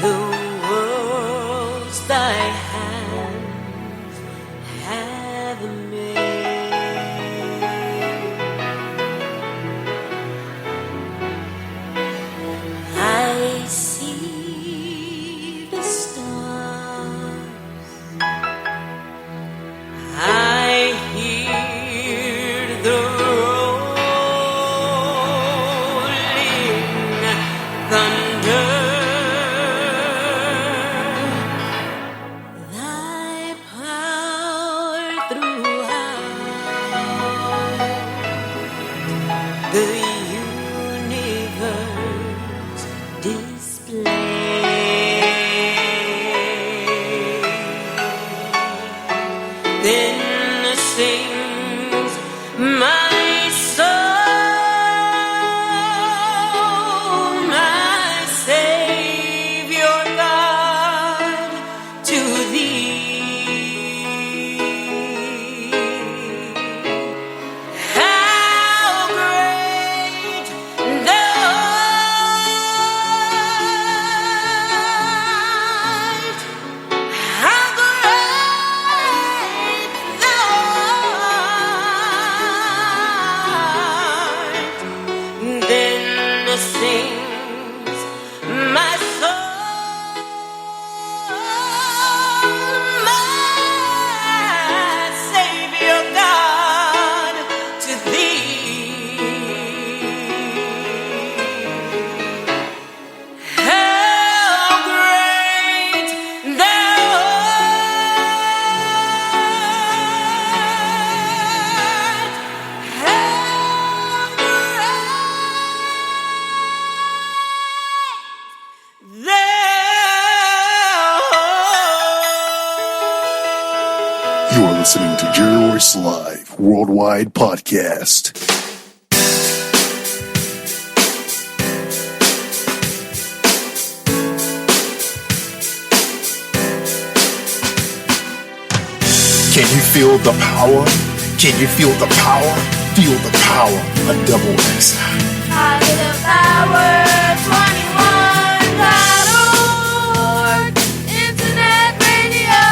the worlds thy hands have made. I see the stars, I hear the rolling thunder. Thy power throughout the universe display. Then sings my soul, my Savior God, to thee. How great thou art! How great thou art! Then sings my soul, my Savior God, to thee. How great thou art! How great thou art! You are listening to Jerry Royce Live Worldwide Podcast. Can you feel the power? Can you feel the power? Feel the power of Double X. Positive Power 21.org Internet Radio.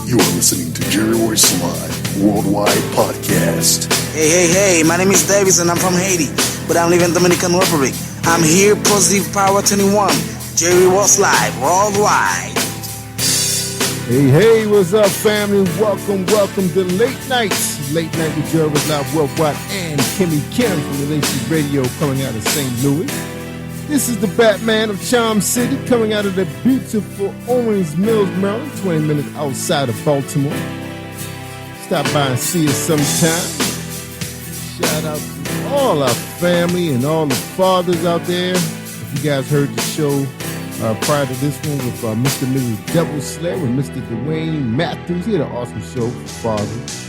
You are listening to Jerry Royce Live Worldwide Podcast. Hey, my name is Davis and I'm from Haiti, but I'm living in Dominican Republic. I'm here, Positive Power 21, Jerry Royce Live, worldwide. Hey, what's up, family? Welcome to Late Nights. Late Night with Jerry Royce Live Worldwide and Kimmie from Relationship Radio coming out of St. Louis. This is the Batman of Charm City coming out of the beautiful Owens Mills, Maryland, 20 minutes outside of Baltimore. Stop by and see us sometime. Shout out to all our family and all the fathers out there. If you guys heard the show prior to this one with Mr. and Mrs. Double Sled with Mr. Dwayne Matthews. He had an awesome show for fathers.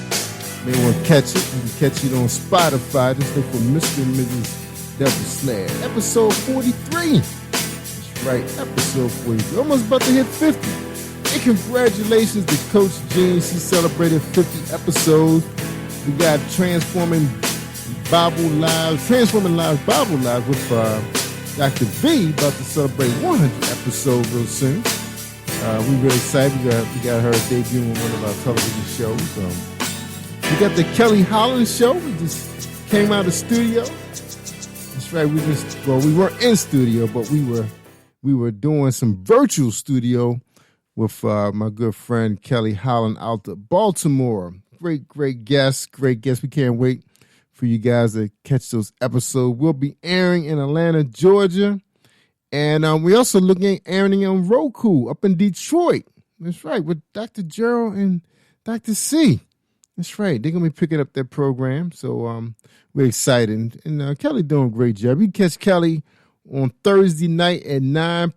May want to catch it. You can catch it on Spotify. Just look for Mr. and Mrs. Double Sled. Episode 43. That's right, episode 43. Almost about to hit 50. And congratulations to Coach Jean. She celebrated 50 episodes. We got Transforming Lives Bible Lives with Dr. B about to celebrate 100 episodes real soon. We're really excited. We got her debuting on one of our television shows. We got the Kelly Holland show. We just came out of the studio. That's right. We weren't in studio, but we were doing some virtual studio with my good friend Kelly Holland out of Baltimore. Great guest. We can't wait for you guys to catch those episodes. We'll be airing in Atlanta, Georgia. And we're also looking at airing on Roku up in Detroit. That's right, with Dr. Gerald and Dr. C. That's right. They're going to be picking up their program. So we're excited. And Kelly doing a great job. You can catch Kelly on Thursday night at 10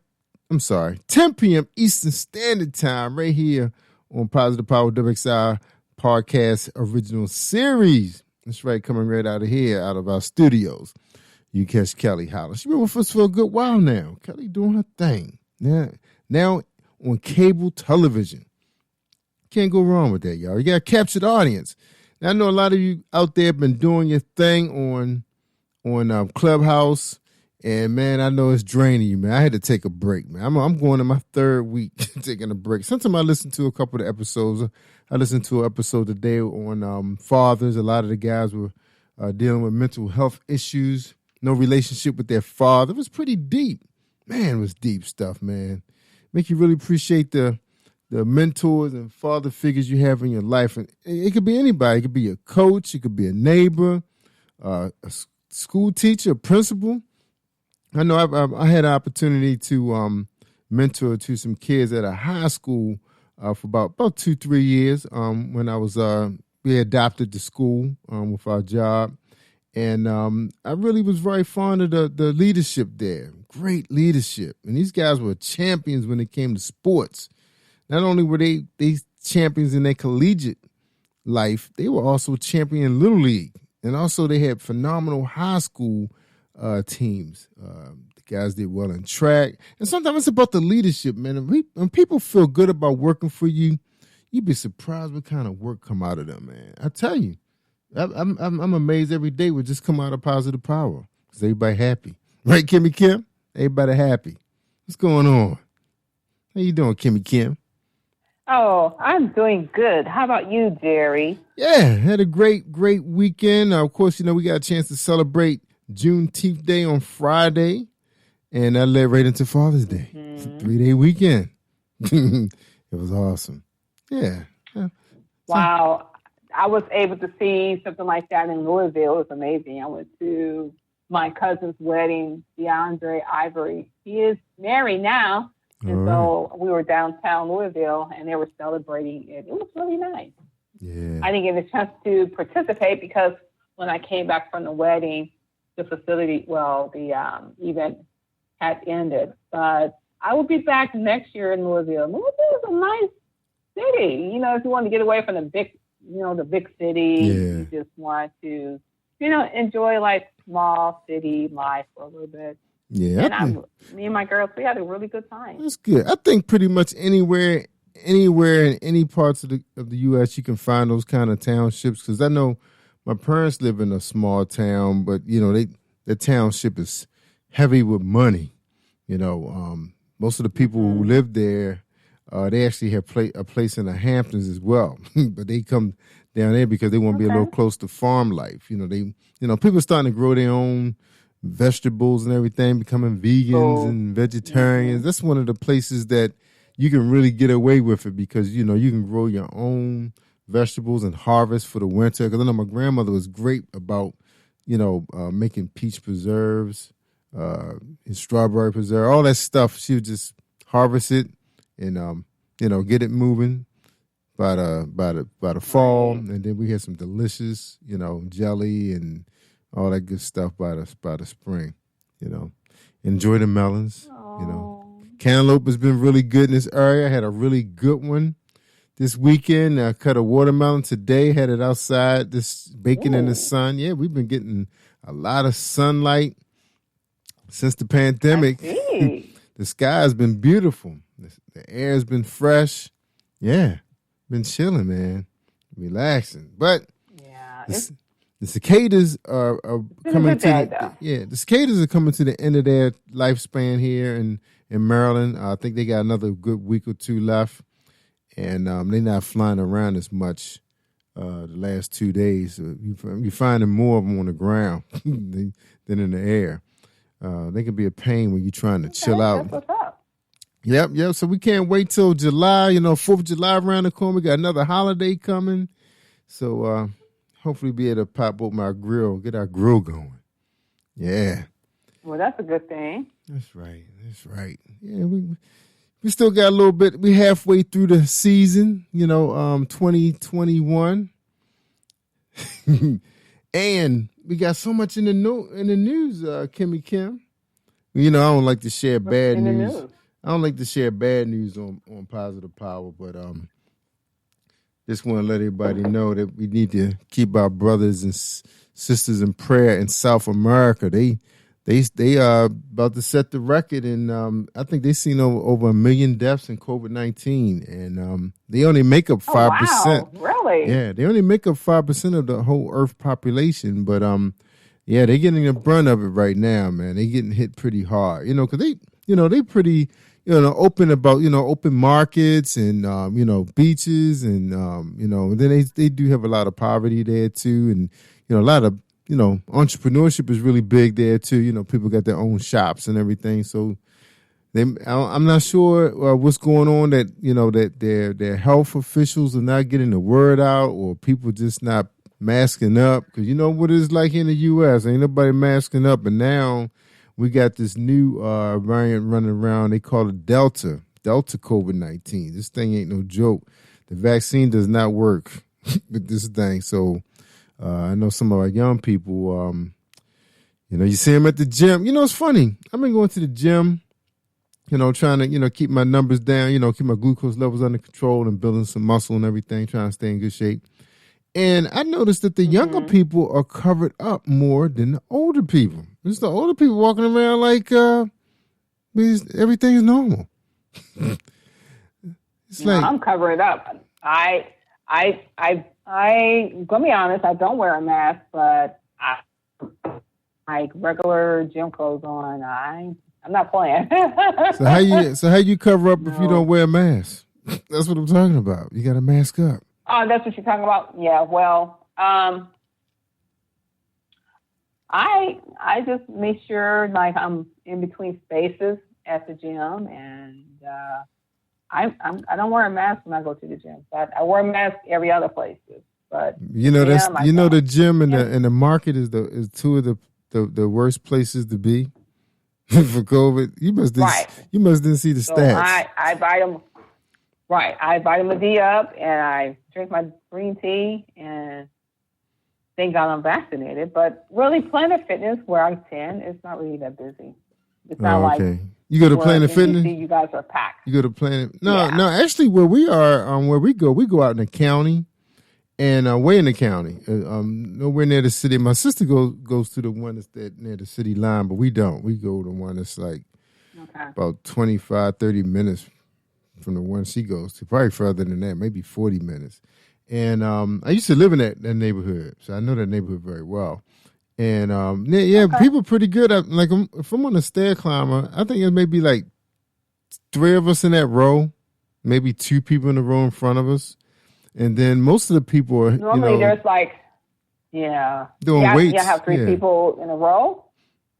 p.m. Eastern Standard Time right here on Positive Power WXI Podcast Original Series. That's right, coming right out of here, out of our studios. You catch Kelly Holland. She's been with us for a good while now. Kelly doing her thing. Now on cable television. Can't go wrong with that, y'all. You got to capture the audience. Now, I know a lot of you out there have been doing your thing on Clubhouse And man, I know it's draining you, man. I had to take a break, man. I'm going in my third week taking a break. Sometimes I listen to a couple of episodes. I listened to an episode today on fathers. A lot of the guys were dealing with mental health issues, no relationship with their father. It was pretty deep. Man, it was deep stuff, man. Make you really appreciate the mentors and father figures you have in your life. And it could be anybody. It could be a coach. It could be a neighbor, a school teacher, a principal. I know I had an opportunity to mentor to some kids at a high school for about 2-3 years when I was we adopted the school with our job. And I really was very fond of the leadership there. Great leadership. And these guys were champions when it came to sports. Not only were they champions in their collegiate life, they were also champion in Little League. And also they had phenomenal high school teams. The guys did well in track. And sometimes it's about the leadership, man. When people feel good about working for you, you'd be surprised what kind of work come out of them, man. I tell you, I'm amazed every day we just come out of positive power because everybody happy. Right, Kimmie Kim? Everybody happy. What's going on? How you doing, Kimmie Kim? Oh, I'm doing good. How about you, Jerry? Yeah, had a great weekend. Of course, we got a chance to celebrate Juneteenth Day on Friday, and that led right into Father's Day. It's a 3-day weekend. It was awesome. Yeah. Wow. I was able to see something like that in Louisville. It was amazing. I went to my cousin's wedding, DeAndre Ivory. He is married now. And so we were downtown Louisville, and they were celebrating it. It was really nice. Yeah. I didn't get a chance to participate because when I came back from the wedding, the event had ended. But I will be back next year in Louisville. Louisville is a nice city. If you want to get away from the big city, you just want to, enjoy like small city life for a little bit. Yeah, and me and my girls, we had a really good time. That's good. I think pretty much anywhere in any parts of the U.S. you can find those kind of townships. Because I know my parents live in a small town, but the township is heavy with money. Most of the people who live there, they actually have a place in the Hamptons as well, but they come down there because they want to be a little close to farm life. People starting to grow their own vegetables and everything, becoming vegans and vegetarians. That's one of the places that you can really get away with it because, you can grow your own vegetables and harvest for the winter. Because I know my grandmother was great about, making peach preserves, and strawberry preserve, all that stuff. She would just harvest it and, get it moving by the fall. And then we had some delicious, jelly and all that good stuff by the spring, Enjoy the melons, Cantaloupe has been really good in this area. I had a really good one this weekend. I cut a watermelon today, had it outside, just baking in the sun. Yeah, we've been getting a lot of sunlight since the pandemic. The sky has been beautiful. The air has been fresh. Yeah, been chilling, man, relaxing. But the cicadas are coming the cicadas are coming to the end of their lifespan here in Maryland. I think they got another good week or two left, and they're not flying around as much the last 2 days. You're finding more of them on the ground than in the air. They can be a pain when you're trying to chill out. That's what's up. Yep. So we can't wait till July. 4th of July around the corner. We got another holiday coming. So hopefully be able to pop open our grill, get our grill going. Yeah. Well, that's a good thing. That's right. Yeah, we still got a little bit. We halfway through the season, 2021. And we got so much in the news, Kimmie Kim. I don't like to share bad news. I don't like to share bad news on Positive Power, but just want to let everybody know that we need to keep our brothers and sisters in prayer in South America. They are about to set the record, and I think they've seen over 1 million deaths in COVID-19, and they only make up 5%. Wow, really? Yeah, they only make up 5% of the whole Earth population, but Yeah, they're getting the brunt of it right now, man. They getting hit pretty hard, because they pretty, open about, open markets and, beaches and, and then they do have a lot of poverty there too. And, a lot of, entrepreneurship is really big there too. People got their own shops and everything. So I'm not sure what's going on that, that their health officials are not getting the word out or people just not masking up, because you know what it's like in the U.S. Ain't nobody masking up, and now we got this new variant running around. They call it Delta COVID-19. This thing ain't no joke. The vaccine does not work with this thing. So I know some of our young people, you see them at the gym. It's funny. I've been going to the gym, trying to, keep my numbers down, keep my glucose levels under control and building some muscle and everything, trying to stay in good shape. And I noticed that the younger people are covered up more than the older people. It's the older people walking around like everything's normal. I'm covered up. I'm gonna be honest. I don't wear a mask, but like regular gym clothes on. I'm not playing. So how you cover up if you don't wear a mask? That's what I'm talking about. You got to mask up. Oh, that's what you're talking about? Yeah, well, I just make sure like I'm in between spaces at the gym, and I don't wear a mask when I go to the gym. But I wear a mask every other place. But the gym and the market is two of the worst places to be for COVID. You must didn't see the stats. I buy them. Right. I vitamin D up and I drink my green tea, and thank God I'm vaccinated. But really, Planet Fitness, where I attend, it's not really that busy. It's not like you go to Planet Fitness. DC, you guys are packed. You go to Planet? No. Actually, where we are, where we go out in the county, and way in the county, nowhere near the city. My sister goes to the one that's near the city line, but we don't. We go to the one that's like about 25, 30 minutes from the one she goes to, probably further than that, maybe 40 minutes. And I used to live in that neighborhood, so I know that neighborhood very well. And people are pretty good. If I'm on a stair climber, I think it may be like 3 of us in that row, maybe 2 people in the row in front of us. And then most of the people are normally there's doing weights. You have 3 people in a row?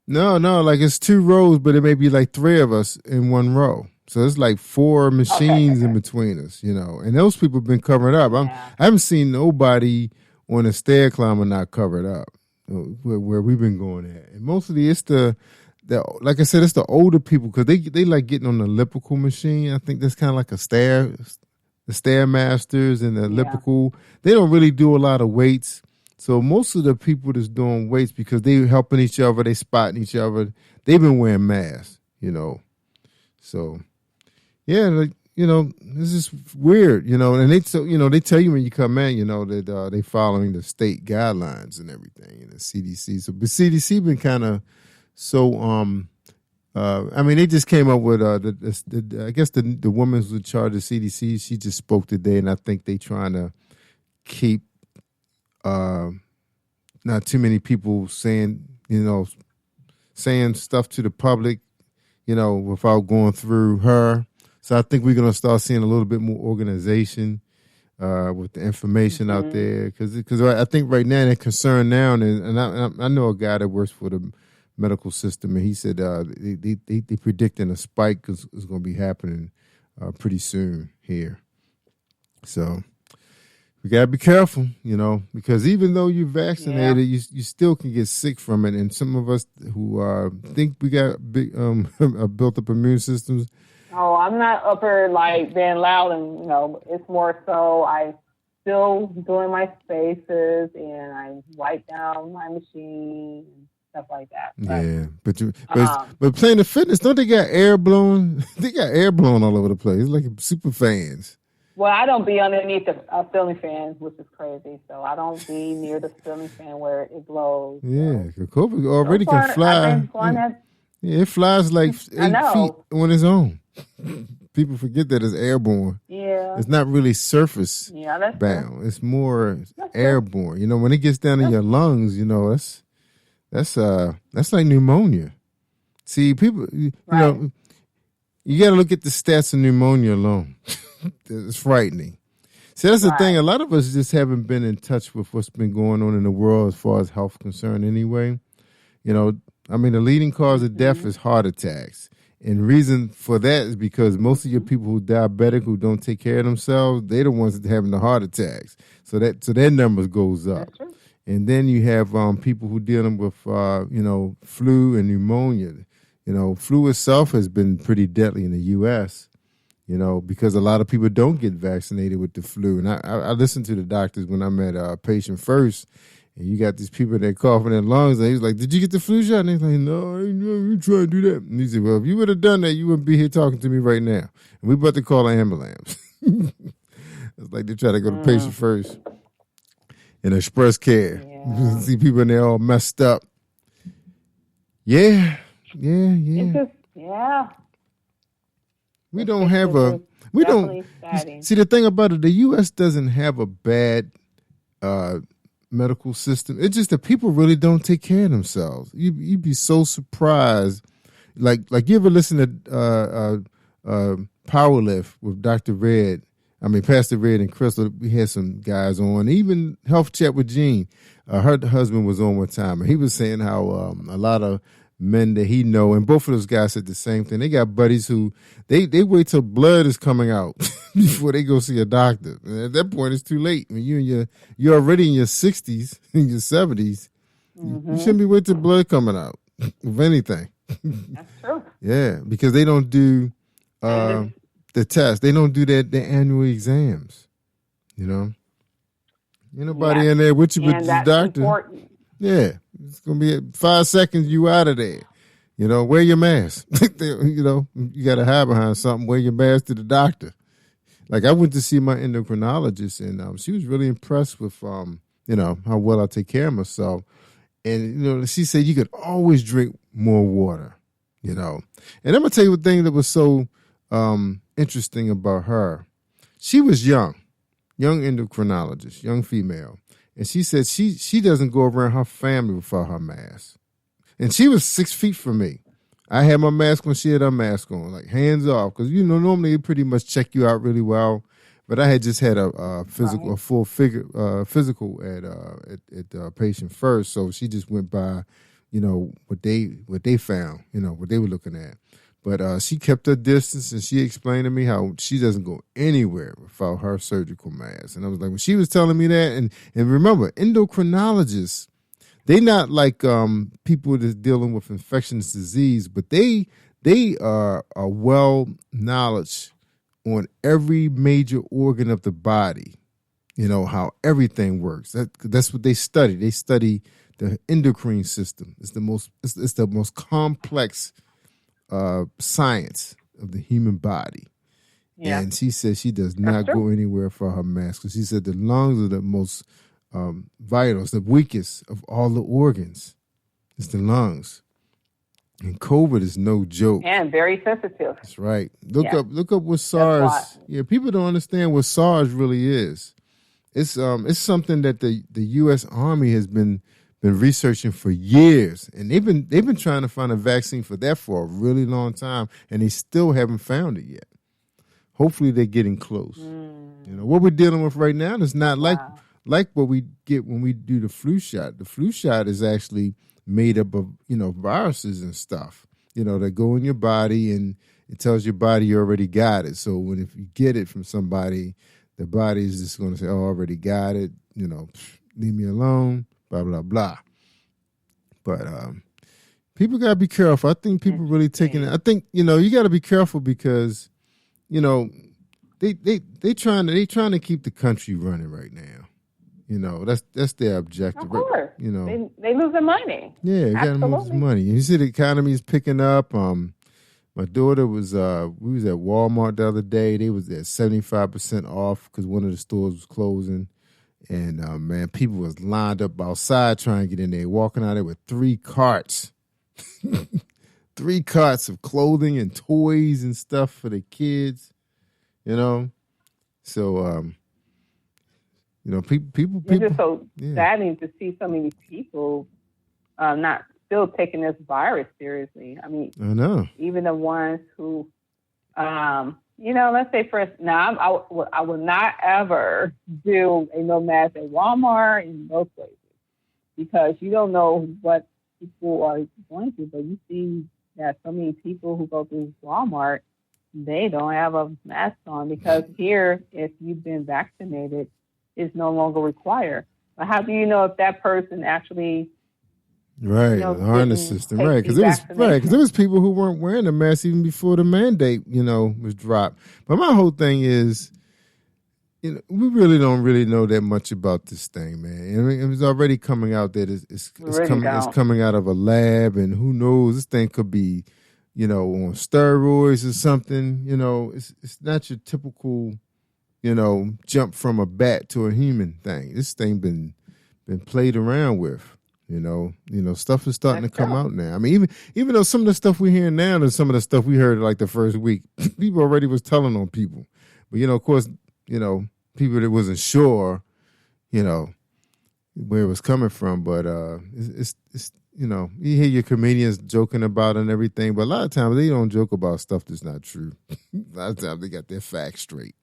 No, like it's 2 rows, but it may be like 3 of us in one row. So it's like 4 machines in between us, and those people have been covered up. I haven't seen nobody on a stair climber not covered up where we've been going at. And mostly it's the like I said, it's the older people, because they like getting on the elliptical machine. I think that's kind of like the Stairmasters and the elliptical. They don't really do a lot of weights. So most of the people that's doing weights, because they helping each other, they spotting each other, they've been wearing masks, So, yeah, this is weird, and they tell you when you come in, that they following the state guidelines and everything, and the CDC. So, but CDC been kind of they just came up with I guess the woman who's in charge of CDC. She just spoke today, and I think they trying to keep not too many people saying stuff to the public, without going through her. So I think we're going to start seeing a little bit more organization with the information out there. Because I think right now they're concerned now, and I know a guy that works for the medical system, and he said they predicting a spike is going to be happening pretty soon here. So we got to be careful, because even though you're vaccinated, you still can get sick from it. And some of us who think we got big built up immune systems. Oh, I'm not up here like being loud, and it's more so I still doing my spaces, and I wipe down my machine and stuff like that. But Planet Fitness, don't they got air blown? They got air blown all over the place. It's like super fans. Well, I don't be underneath the ceiling fan, which is crazy. So I don't be near the ceiling fan where it blows. Yeah, COVID already can fly. It flies like 8 feet on its own. People forget that it's airborne. Yeah. It's not really surface bound. It's more airborne. When it gets down in your lungs, That's like pneumonia. See, people, you know, you got to look at the stats of pneumonia alone. It's frightening. See, that's the thing. A lot of us just haven't been in touch with what's been going on in the world as far as health concerned anyway. You know, I mean, the leading cause of death is heart attacks. And reason for that is because most of your people who are diabetic, who don't take care of themselves, they're the ones that are having the heart attacks. So their numbers goes up. And then you have people who dealing with, you know, flu and pneumonia. You know, flu itself has been pretty deadly in the U.S., you know, because a lot of people don't get vaccinated with the flu. And I listened to the doctors when I'm at Patient First, and you got these people that cough in their lungs, and he was like, "Did you get the flu shot?" And he's like, "No, I ain't you trying to do that." And he said, "Well, if you would have done that, you wouldn't be here talking to me right now. And we about to call an ambulance." It's like they try to go to Patient First in express care. You see people in there all messed up. Yeah. It's just, We don't have a. We don't see the thing about it. The U.S. doesn't have a bad medical system. It's just that people really don't take care of themselves. You'd be so surprised. Like you ever listen to Power Lift with Dr. Red? I mean, Pastor Red and Crystal. We had some guys on. Even Health Chat with Gene. Her husband was on one time, and he was saying how a lot of men that he know, and both of those guys said the same thing. They got buddies who they wait till blood is coming out before they go see a doctor. And at that point, it's too late. I mean, you're already in your 60s, in your 70s. You shouldn't be waiting till blood coming out, if anything. That's true. Yeah, because they don't do the test. They don't do their annual exams. You know, ain't nobody in there with you with the doctor. Important. Yeah, it's gonna be 5 seconds. You out of there. You know, wear your mask. You know, you got to hide behind something. Wear your mask to the doctor. Like I went to see my endocrinologist, and she was really impressed with you know, how well I take care of myself. And you know, she said you could always drink more water. You know, and I'm gonna tell you a thing that was so interesting about her. She was young endocrinologist, young female. And she said she doesn't go around her family without her mask. And she was 6 feet from me. I had my mask when she had her mask on, like hands off. Because, you know, normally they pretty much check you out really well. But I had just had a full physical at Patient First. So she just went by, you know, what they found, you know, what they were looking at. But she kept her distance, and she explained to me how she doesn't go anywhere without her surgical mask. And I was like, when she was telling me that, and remember, endocrinologists, they not like people that's dealing with infectious disease, but they are well knowledge on every major organ of the body. You know how everything works. That's what they study. They study the endocrine system. It's the most complex science of the human body. Yeah. And she said she does not go anywhere for her mask. Because she said the lungs are the most vital, it's the weakest of all the organs. It's the lungs. And COVID is no joke. And very sensitive. That's right. Look up what SARS. Yeah, people don't understand what SARS really is. It's something that the U.S. Army has been researching for years, and they've been trying to find a vaccine for that for a really long time, and they still haven't found it yet. Hopefully, they're getting close. You know what we're dealing with right now is not like what we get when we do the flu shot. The flu shot is actually made up of, you know, viruses and stuff, you know, that go in your body, and it tells your body you already got it. So if you get it from somebody, the body is just going to say, "Oh, I already got it," you know, leave me alone. Blah, blah, blah. But people got to be careful. I think people really taking it. I think, you know, you got to be careful because, you know, they trying to keep the country running right now. You know, that's their objective. Of course. You know, they losing money. Yeah, you got to lose money. You see the economy is picking up. My daughter was, we was at Walmart the other day. They was at 75% off because one of the stores was closing. And, man, people was lined up outside trying to get in there, walking out there with 3 carts. 3 carts of clothing and toys and stuff for the kids, you know. So, you know, people. It's just so saddening to see so many people not still taking this virus seriously. I mean, I know. even the ones who, let's say now I will not ever do a no mask at Walmart and those places because you don't know what people are going through. But you see that so many people who go through Walmart, they don't have a mask on because here, if you've been vaccinated, it's no longer required. But how do you know if that person actually, right, the harness system, right? Because there was people who weren't wearing a mask even before the mandate, was dropped. But my whole thing is, we really don't know that much about this thing, man. I mean, it was already coming out that it's coming out of a lab, and who knows, this thing could be, on steroids or something. It's not your typical, jump from a bat to a human thing. This thing been played around with. Stuff is starting to come out now. I mean, even though some of the stuff we hear now and some of the stuff we heard like the first week, people already was telling on people. But of course, people that wasn't sure, where it was coming from. But it's you hear your comedians joking about it and everything, but a lot of times they don't joke about stuff that's not true. A lot of times they got their facts straight,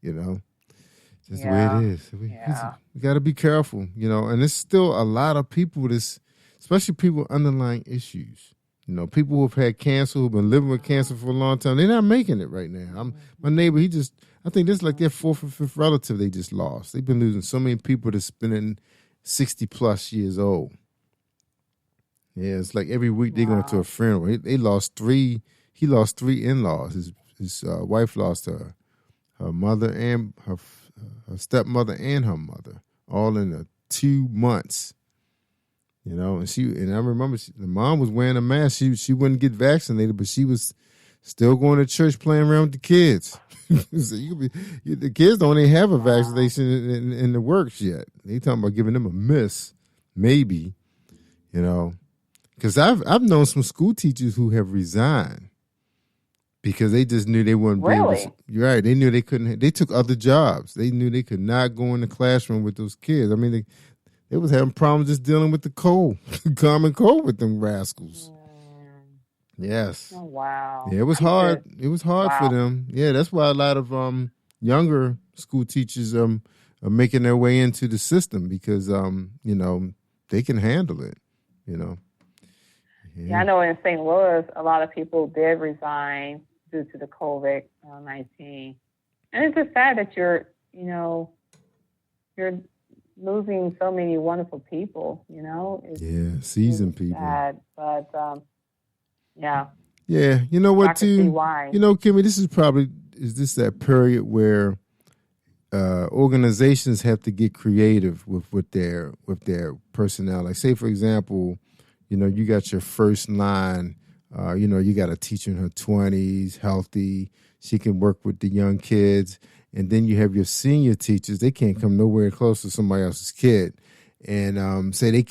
Just the way it is. We got to be careful, and there's still a lot of people, especially people with underlying issues. People who've had cancer, who've been living with cancer for a long time, they're not making it right now. My neighbor, I think this is like their fourth or fifth relative they just lost. They've been losing so many people that's been 60 plus years old. Yeah, it's like every week they going to a funeral. They lost three. He lost three in-laws. His wife lost her mother and her stepmother and her mother, all in 2 months. And I remember the mom was wearing a mask. She wouldn't get vaccinated, but she was still going to church, playing around with the kids. So the kids don't even have a vaccination in the works yet. They talking about giving them a miss, maybe, Because I've known some school teachers who have resigned because they just knew they wouldn't be able to. You're right. They knew they couldn't. They took other jobs. They knew they could not go in the classroom with those kids. I mean, they was having problems just dealing with the cold, common cold with them rascals. Yes. Oh, wow. Yeah, it was hard. It was hard for them. Yeah, that's why a lot of younger school teachers are making their way into the system because they can handle it. Yeah, I know in St. Louis, a lot of people did resign due to the COVID-19. And it's just sad that you're losing so many wonderful people, It's seasoned people. Sad, but, yeah. Yeah, you know what, I can see why. Kimmie, this is that period where organizations have to get creative with their personnel. Like, say, for example, you got your first line, you got a teacher in her 20s, healthy. She can work with the young kids. And then you have your senior teachers. They can't come nowhere close to somebody else's kid. And say they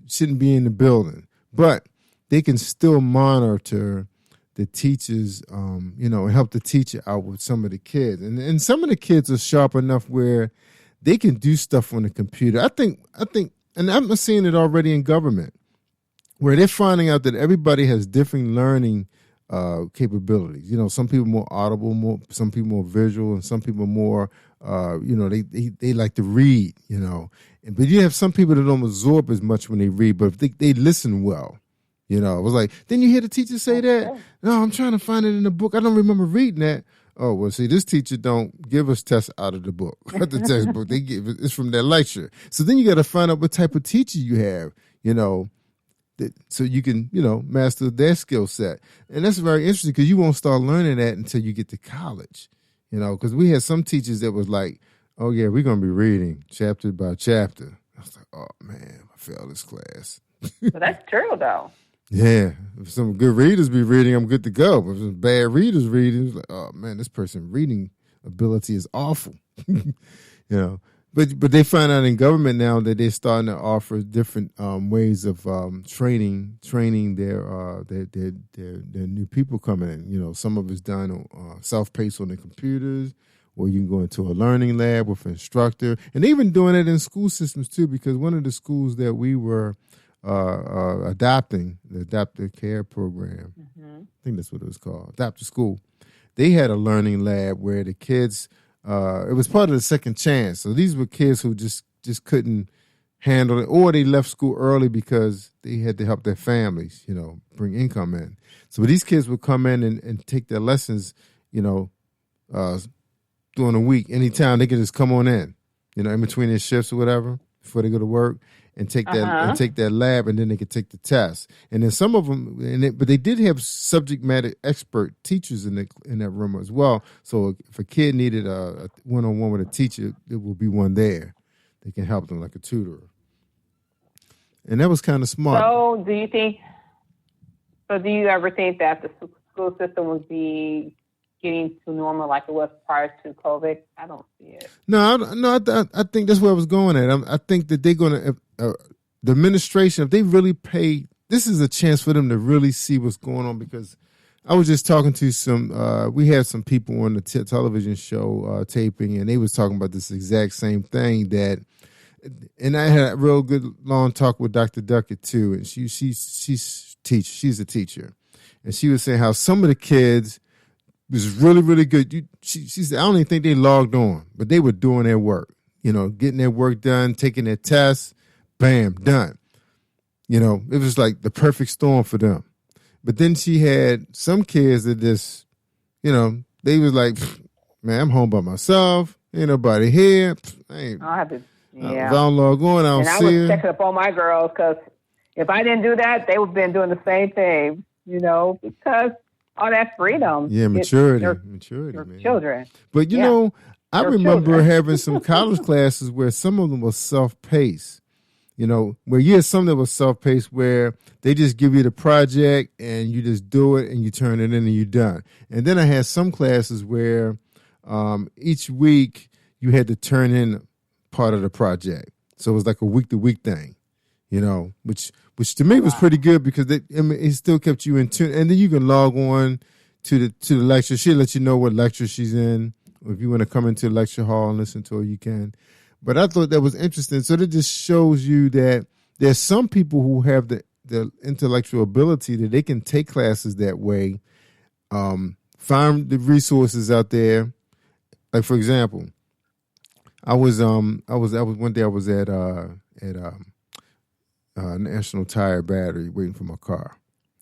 shouldn't be in the building. But they can still monitor the teachers, and help the teacher out with some of the kids. And some of the kids are sharp enough where they can do stuff on the computer. I think, and I'm seeing it already in government, where they're finding out that everybody has different learning capabilities. Some people more audible, some people more visual, and some people more, they like to read, But you have some people that don't absorb as much when they read, but if they listen well. It was like, didn't you hear the teacher say that? No, I'm trying to find it in the book. I don't remember reading that. Oh, well, see, this teacher don't give us tests out of the book, not the textbook. They give it's from their lecture. So then you got to find out what type of teacher you have, so you can, master their skill set. And that's very interesting because you won't start learning that until you get to college, because we had some teachers that was like, oh, yeah, we're going to be reading chapter by chapter. I was like, oh, man, I failed this class. But that's true, though. Yeah, if some good readers be reading, I'm good to go. But if some bad readers reading, it's like, oh man, this person's reading ability is awful. But they find out in government now that they're starting to offer different ways of training their new people coming in. Some of it's done self-paced on the computers, or you can go into a learning lab with an instructor, and they've been doing it in school systems too. Because one of the schools that we were adopting the adoptive care program. I think that's what it was called, adoptive school. They had a learning lab where the kids, it was part of the second chance. So these were kids who just couldn't handle it, or they left school early because they had to help their families, bring income in. So these kids would come in and take their lessons, during the week. Anytime they could just come on in between their shifts or whatever before they go to work and take that lab, and then they could take the test. And then some of them, but they did have subject matter expert teachers in that room as well. So if a kid needed a one-on-one with a teacher, there will be one there. They can help them like a tutor. And that was kind of smart. So do you ever think that the school system would be getting to normal like it was prior to COVID? I don't see it. No, I think that's where I was going at. I think that they're going to, the administration, if they really pay, this is a chance for them to really see what's going on, because I was just talking to we had some people on the television show taping, and they was talking about this exact same thing and I had a real good long talk with Dr. Duckett too, and she's a teacher, and she was saying how some of the kids was really, really good. She said, I don't even think they logged on, but they were doing their work, getting their work done, taking their tests, bam, done. It was like the perfect storm for them. But then she had some kids that just, they was like, man, I'm home by myself. Ain't nobody here. If I don't log on, I don't see her. And I was checking up on my girls, because if I didn't do that, they would have been doing the same thing, because all that freedom. Yeah, maturity, man. Children. But, I remember having some college classes where some of them were self-paced. Where you had some that was self-paced where they just give you the project and you just do it and you turn it in and you're done. And then I had some classes where each week you had to turn in part of the project. So it was like a week-to-week thing, which to me was pretty good, because it still kept you in tune. And then you can log on to the lecture. She'll let you know what lecture she's in. If you want to come into the lecture hall and listen to her, you can. But I thought that was interesting. So that just shows you that there's some people who have the intellectual ability that they can take classes that way, find the resources out there. Like, for example, I was one day I was at National Tire Battery waiting for my car.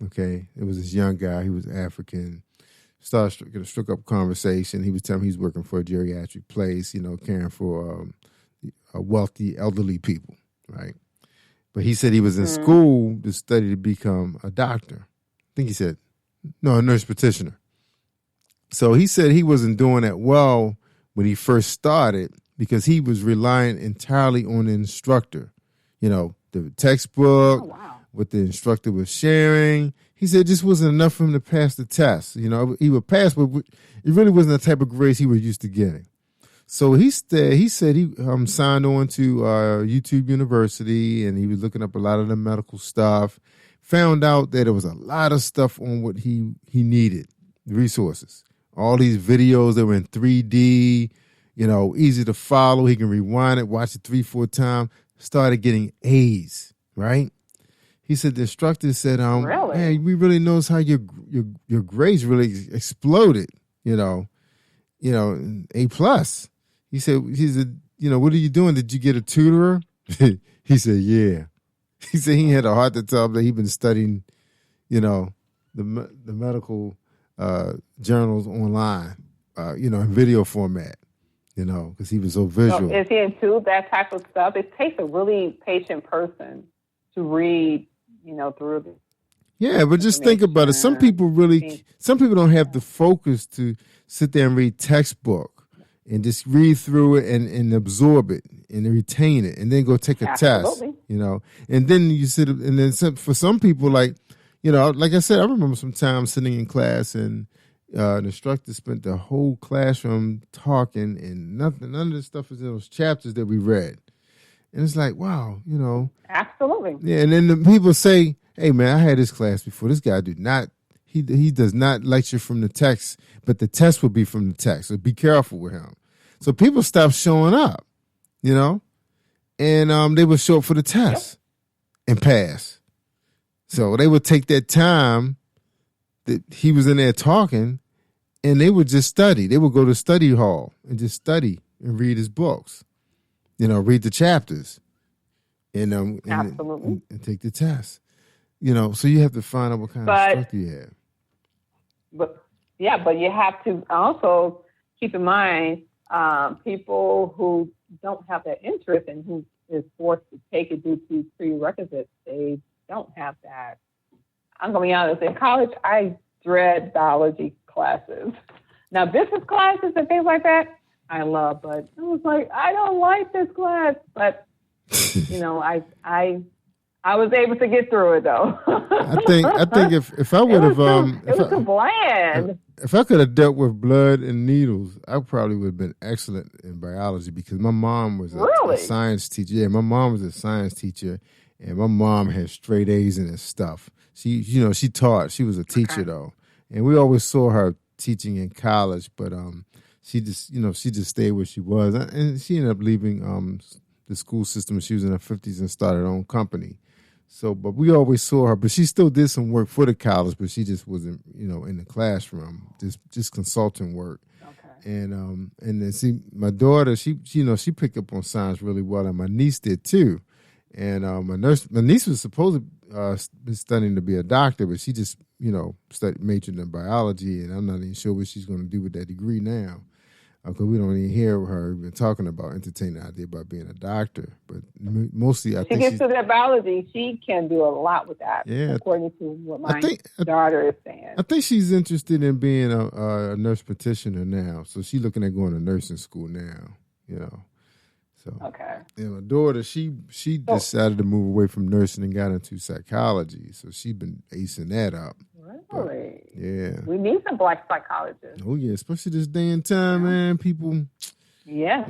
Okay, it was this young guy. He was African. Struck up conversation. He was telling me he's working for a geriatric place, caring for wealthy elderly people, right? But he said he was in school to study to become a doctor. I think he said, no, a nurse practitioner. So he said he wasn't doing that well when he first started, because he was relying entirely on the instructor. The textbook, what the instructor was sharing. He said it just wasn't enough for him to pass the test. He would pass, but it really wasn't the type of grades he was used to getting. So he said he signed on to YouTube University, and he was looking up a lot of the medical stuff. Found out that there was a lot of stuff on what he needed, the resources. All these videos that were in 3D, easy to follow. He can rewind it, watch it 3-4 times. Started getting A's, right? He said the instructor said, really? Man, we really noticed how your grades really exploded, A+. He said, what are you doing? Did you get a tutorer? He said, yeah. He said he had a heart to tell him that he'd been studying, the medical journals online, in video format, because he was so visual. So is he into that type of stuff? It takes a really patient person to read, through the. Yeah, but just think about it. Some people don't have the focus to sit there and read textbook and just read through it and absorb it and retain it and then go take a test, And then you sit, and then for some people, like I said, I remember some time sitting in class and the instructor spent the whole classroom talking, and none of this stuff was in those chapters that we read. And it's like, wow, Absolutely. Yeah, and then the people say, hey, man, I had this class before. This guy he does not lecture from the text, but the test will be from the text. So be careful with him. So people stopped showing up, and they would show up for the test. Yep. and pass. So they would take that time that he was in there talking, and they would just study. They would go to study hall and just study and read his books, read the chapters, and Absolutely. and take the test. So you have to find out what kind of instructor you have. But you have to also keep in mind people who don't have that interest and who is forced to take it due to prerequisites. They don't have that. I'm going to be honest. In college, I dread biology classes. Now, business classes and things like that, I love. But I was like, I don't like this class. But I was able to get through it though. I think if I would have it was too bland. If I could have dealt with blood and needles, I probably would have been excellent in biology because my mom was a science teacher. Yeah, my mom was a science teacher, and my mom had straight A's in this stuff. She taught. She was a teacher though, and we always saw her teaching in college. But she just stayed where she was, and she ended up leaving the school system. She was in her 50s and started her own company. So, but we always saw her, but she still did some work for the college, but she just wasn't, in the classroom, just consulting work. Okay. And then see, my daughter, she picked up on science really well, and my niece did too. And my niece was supposed to be studying to be a doctor, but she just, majored in biology, and I'm not even sure what she's going to do with that degree now. Because we don't even hear her even talking about entertaining the idea about being a doctor. But mostly, I think she gets to that biology. She can do a lot with that, according to what my daughter is saying. I think she's interested in being a nurse practitioner now. So she's looking at going to nursing school now, So, okay. And my daughter, she decided to move away from nursing and got into psychology. So she's been acing that up. Really? But, yeah. We need some black psychologists. Oh, yeah. Especially this day and time, man. People, yeah.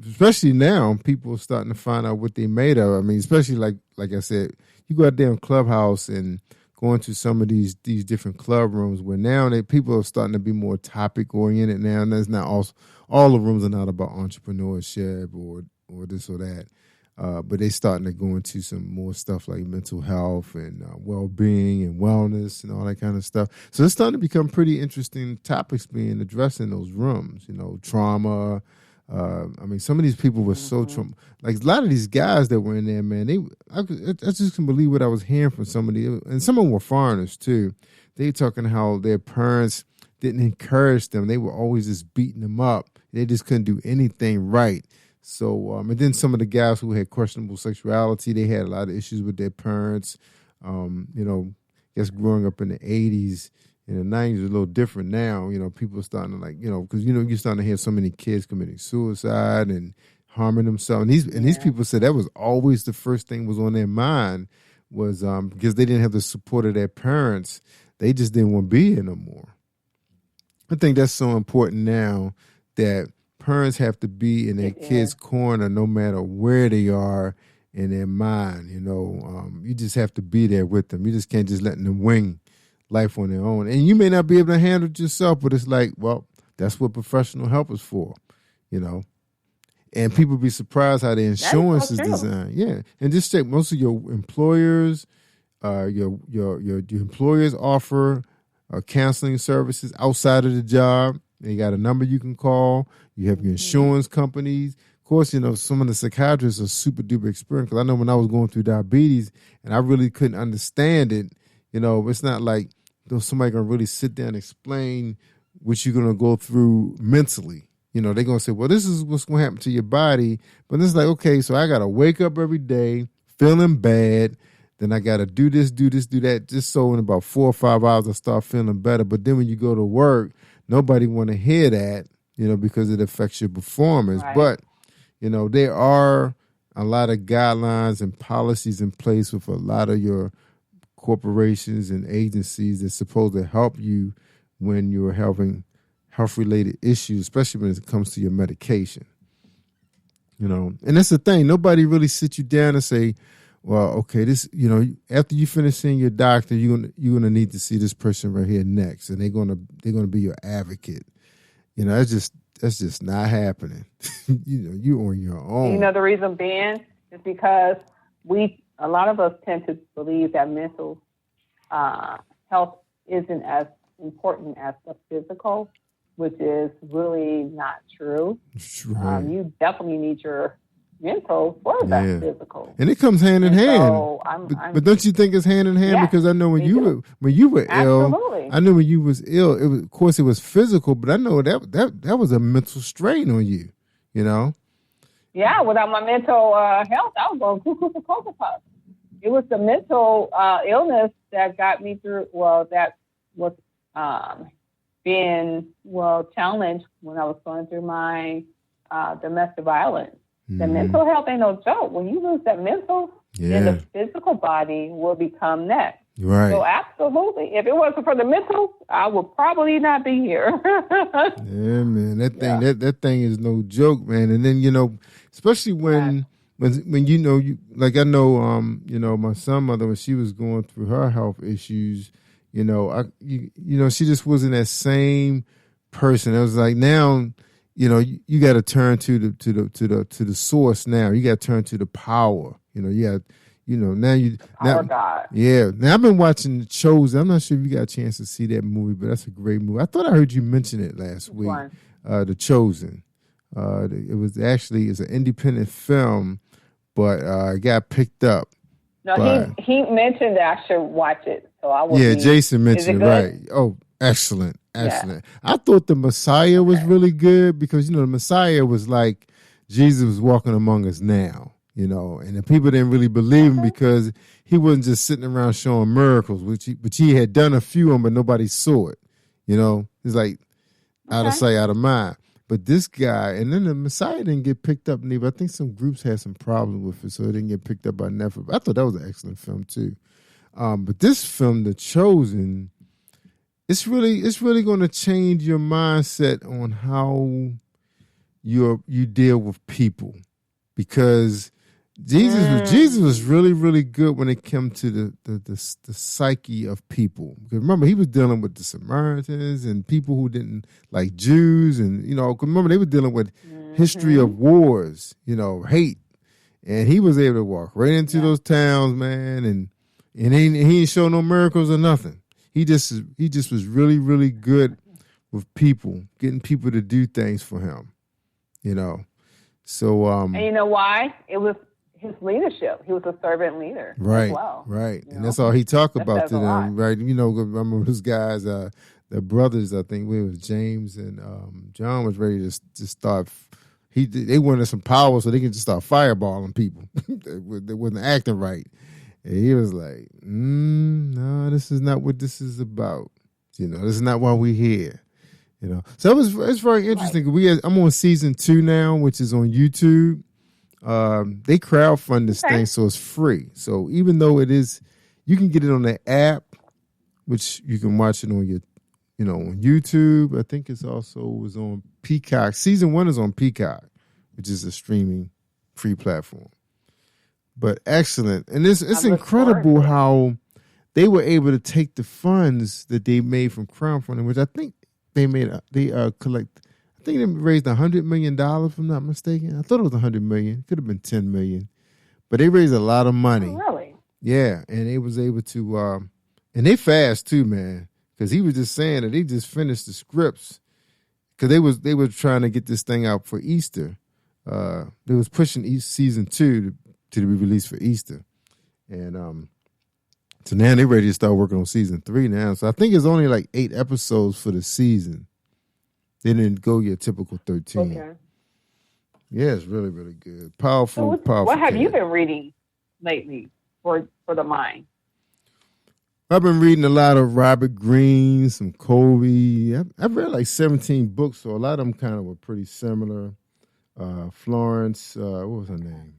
Especially now, people are starting to find out what they made of. I mean, especially like I said, you go out there in Clubhouse and go into some of these different club rooms where now people are starting to be more topic oriented now. And that's not all the rooms are not about entrepreneurship or this or that. But they starting to go into some more stuff like mental health and well-being and wellness and all that kind of stuff. So it's starting to become pretty interesting topics being addressed in those rooms. Trauma. Some of these people were so like a lot of these guys that were in there, man. I just couldn't believe what I was hearing from some of these, and some of them were foreigners too. They talking how their parents didn't encourage them; they were always just beating them up. They just couldn't do anything right. So, and then some of the guys who had questionable sexuality, they had a lot of issues with their parents. Guess growing up in the 80s, in the 90s, is a little different now. People are starting to because you're starting to hear so many kids committing suicide and harming themselves. And these people said that was always the first thing was on their mind was because they didn't have the support of their parents. They just didn't want to be here no more. I think that's so important now that parents have to be in their kids' corner no matter where they are in their mind. You just have to be there with them. You just can't just let them wing life on their own. And you may not be able to handle it yourself, but it's like, well, that's what professional help is for, And people be surprised how the insurance is designed. Yeah. And just check most of your employers, your employers offer counseling services outside of the job. They got a number you can call. You have your insurance companies. Of course, some of the psychiatrists are super duper experienced. Because I know when I was going through diabetes and I really couldn't understand it, it's not like somebody going to really sit down and explain what you're going to go through mentally. They're going to say, well, this is what's going to happen to your body. But it's like, okay, so I got to wake up every day feeling bad. Then I got to do this, do that, just so in about 4 or 5 hours I start feeling better. But then when you go to work, nobody want to hear that, because it affects your performance. Right. But, there are a lot of guidelines and policies in place with a lot of your corporations and agencies that's supposed to help you when you're having health-related issues, especially when it comes to your medication. And that's the thing. Nobody really sits you down and say, well, okay, this, after you finish seeing your doctor, you're gonna need to see this person right here next, and they're gonna be your advocate. That's just not happening. You're on your own. The reason being is because we a lot of us tend to believe that mental health isn't as important as the physical, which is really not true. Right. You definitely need your mental for the physical. And it comes hand in hand. So but don't you think it's hand in hand? Yes, because I know when you were Absolutely. ill, I know when you was ill, of course it was physical, but I know that was a mental strain on you, you know? Yeah, without my mental health, I was going cuckoo for Cocoa Puffs. It was the mental illness that got me through, that was being, challenged when I was going through my domestic violence. The mental health ain't no joke. When you lose that mental, then the physical body will become next. Right. So absolutely. If it wasn't for the mental, I would probably not be here. Yeah, man. That thing is no joke, man. And then, especially when I know, my son mother, when she was going through her health issues, she just wasn't that same person. It was like now, you got to turn to the source. Now you got to turn to the power. God. Yeah. Now I've been watching The Chosen. I'm not sure if you got a chance to see that movie, but that's a great movie. I thought I heard you mention it last week. The Chosen. It's an independent film, but it got picked up. No, he mentioned that I should watch it, so I will. Yeah, Jason mentioned it, right? Oh, excellent. Yeah. I thought the Messiah was really good because the Messiah was like Jesus was walking among us now, and the people didn't really believe him because he wasn't just sitting around showing miracles, which he had done a few of them, but nobody saw it. It's like out of sight, out of mind. But this guy, and then the Messiah didn't get picked up neither. I think some groups had some problems with it, so it didn't get picked up by Netflix. I thought that was an excellent film too. But this film, The Chosen, it's really going to change your mindset on how you deal with people, because Jesus was really, really good when it came to the psyche of people. Because remember, he was dealing with the Samaritans and people who didn't like Jews, and remember they were dealing with history of wars, hate, and he was able to walk right into those towns, man, and he didn't show no miracles or nothing. He just was really, really good with people, getting people to do things for him, So and you know why? It was his leadership. He was a servant leader, right? As well, right, and that's all he talked about to them, right? Remember those guys, the brothers. I think it was James and John was ready to start. They wanted some power so they could just start fireballing people. They wasn't acting right. And he was like, no, this is not what this is about. This is not why we're here. So it's very interesting. Right. I'm on season 2 now, which is on YouTube. They crowdfund this thing, so it's free. So even though it is, you can get it on the app, which you can watch it on your, on YouTube. I think it's also was on Peacock. Season 1 is on Peacock, which is a streaming free platform. But excellent. And it's incredible how they were able to take the funds that they made from crowdfunding, which I think they raised $100 million, if I'm not mistaken. I thought it was $100 million. It could have been $10 million. But they raised a lot of money. Oh, really? Yeah. And they was able to, and they fast too, man. Because he was just saying that they just finished the scripts. Because they were trying to get this thing out for Easter. They was pushing season 2 to be released for Easter. And so now they're ready to start working on season 3 now. So I think it's only like 8 episodes for the season. They didn't go your typical 13. Okay. Yeah, it's really, really good. Powerful. What have you been reading lately for the mind? I've been reading a lot of Robert Greene, some Covey. I've read like 17 books, so a lot of them kind of were pretty similar. Florence, what was her name?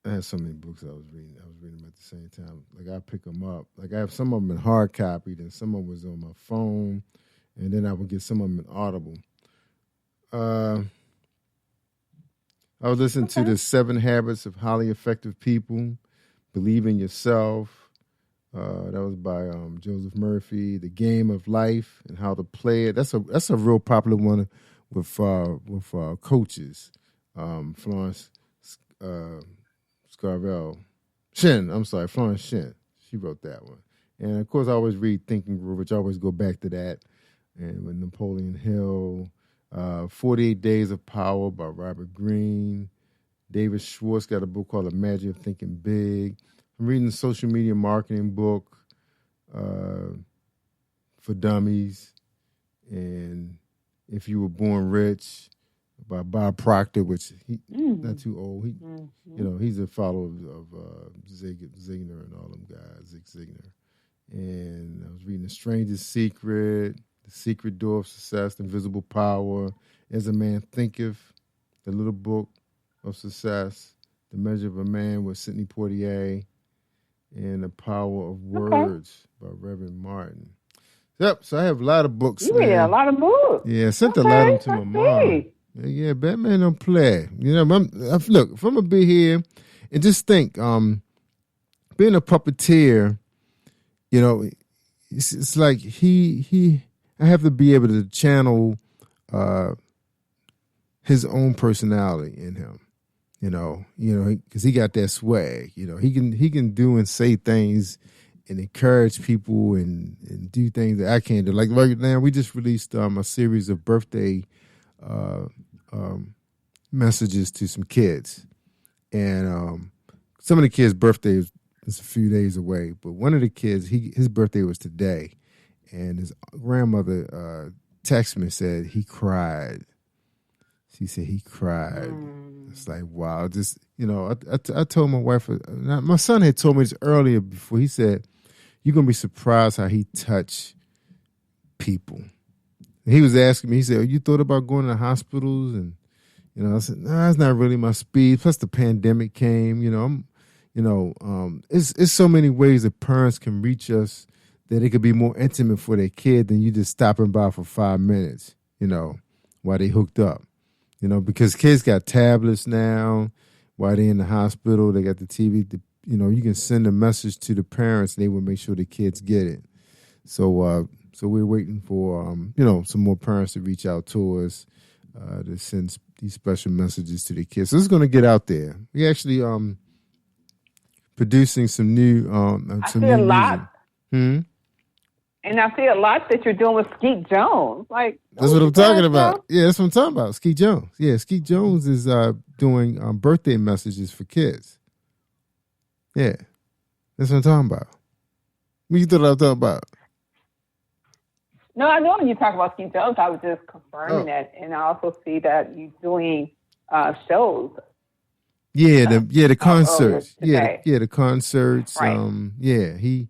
I had so many books I was reading. I was reading them at the same time. Like I pick them up. Like I have some of them in hard copied, and some of them was on my phone, and then I would get some of them in Audible. I was listening to the 7 Habits of Highly Effective People. Believe in Yourself. That was by Joseph Murphy. The Game of Life and How to Play it. That's a real popular one with coaches. Florence Scarvell. Shen, I'm sorry, Florence Shen. She wrote that one. And, of course, I always read Think and Grow Rich. I always go back to that. And with Napoleon Hill, 48 Days of Power by Robert Greene. David Schwartz got a book called The Magic of Thinking Big. I'm reading the social media marketing book for Dummies. And If You Were Born Rich by Bob Proctor, which he not too old. He, he's a follower of Zig Ziglar and all them guys, Zig Ziglar. And I was reading The Stranger's Secret, The Secret Door of Success, The Invisible Power, As a Man Thinketh, The Little Book of Success, The Measure of a Man with Sidney Poitier, and The Power of Words by Reverend Martin. Yep, so I have a lot of books. You read a lot of books. Yeah, I sent a lot of them to my mom. Yeah, Batman don't play. Look, if I'm going to be here, and just think, being a puppeteer, it's like I have to be able to channel his own personality in him, because he got that swag. He can do and say things and encourage people and do things that I can't do. Like right now, we just released a series of birthday messages to some kids, and some of the kids' birthdays is a few days away. But one of the kids, his birthday was today, and his grandmother texted me and said he cried. She said he cried. It's like, wow. Just, I told my wife, my son had told me this earlier before. He said, you're going to be surprised how he touched people. And he was asking me, he said, you thought about going to hospitals? And, I said, nah, that's not really my speed. Plus the pandemic came, it's so many ways that parents can reach us that it could be more intimate for their kid than you just stopping by for 5 minutes, while they hooked up. Because kids got tablets now while they're in the hospital. They got the TV. You can send a message to the parents and they will make sure the kids get it. So we're waiting for, some more parents to reach out to us to send these special messages to the kids. So it's going to get out there. We actually producing some new some new music. And I see a lot that you're doing with Skeet Jones. Like that's what I'm talking about. Yeah, that's what I'm talking about. Skeet Jones. Yeah, Skeet Jones is doing birthday messages for kids. Yeah, that's what I'm talking about. What you thought I was talking about? No, I know when you talk about Skeet Jones, I was just confirming that, and I also see that you're doing shows. Yeah, the concerts. The concerts. Right.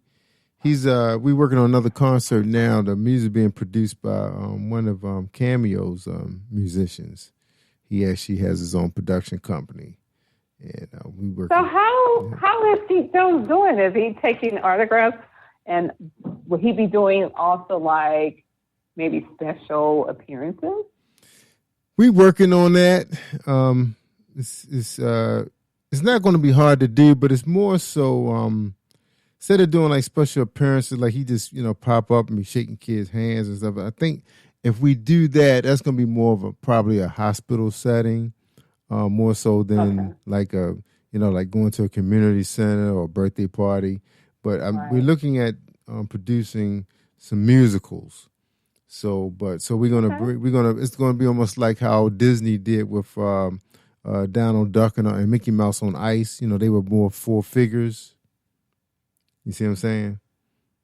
He's we working on another concert now. The music being produced by one of Cameo's musicians. He actually has his own production company, and we work. So how is Skeet Jones doing? Is he taking autographs, and will he be doing also like maybe special appearances? We working on that. It's not going to be hard to do, but it's more so. Instead of doing like special appearances, like he just, pop up and be shaking kids' hands and stuff. I think if we do that, that's going to be more of probably a hospital setting, more so than like like going to a community center or a birthday party. But we're looking at producing some musicals. So we're gonna it's gonna be almost like how Disney did with Donald Duck and Mickey Mouse on Ice. They were more four figures. You see what I'm saying?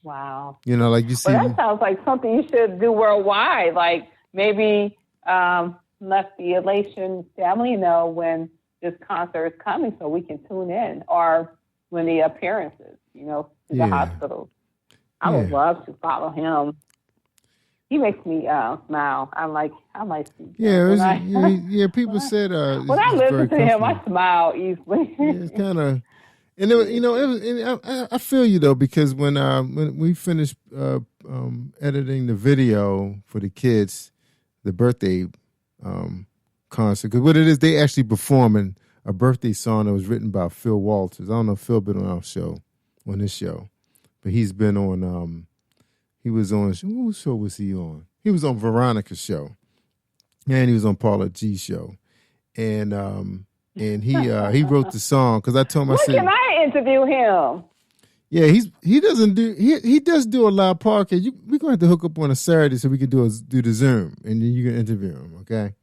Wow. Like you see. Well, that sounds like something you should do worldwide. Like maybe let the Elation family know when this concert is coming so we can tune in, or when the appearances, to the hospitals. I would love to follow him. He makes me smile. I like Steve. Yeah, people said when I listen to him, I smile easily. It's kind of. And I feel you though, because when we finished editing the video for the kids, the birthday concert, because what it is, they actually performing a birthday song that was written by Phil Walters. I don't know if Phil been on this show, but he's been on. He was on whose show was he on? He was on Veronica's show, and he was on Paula G's show, and he wrote the song because I told him. Can I interview him. Yeah, he does do a live podcast. We're gonna have to hook up on a Saturday so we can do the Zoom, and then you can interview him. Okay,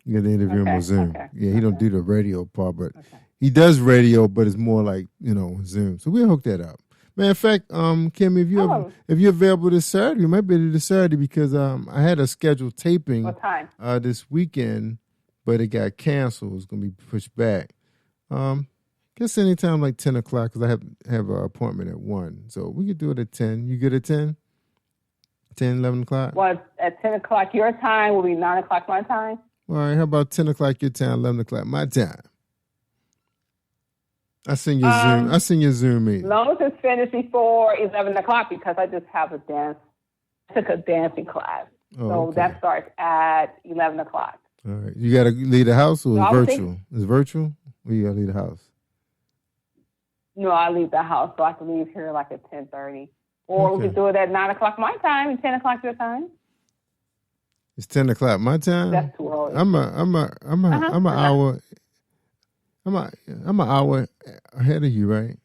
you got to interview him on Zoom. Okay, yeah, he don't do the radio part, but he does radio, but it's more like Zoom. So we'll hook that up. Matter of fact, Kim, if you're available this Saturday, you might be able to this Saturday because I had a scheduled taping. What time? This weekend, but it got canceled. It's gonna be pushed back. Guess anytime like 10 o'clock because I have an appointment at 1. So we could do it at 10. You good at 10? 10, 11 o'clock? Well, at 10 o'clock your time will be 9 o'clock my time. All right, how about 10 o'clock your time, 11 o'clock my time? I send your Zoom meeting. As long as it's finished before 11 o'clock because I just have I took a dancing class. So that starts at 11 o'clock. All right. You got to leave the house or it's virtual? It's virtual or you got to leave the house? No, I leave the house, so I can leave here like at 10:30. Or we could do it at 9 o'clock my time and 10 o'clock your time. It's 10 o'clock my time? That's too early. I'm an hour. I'm an hour ahead of you, right?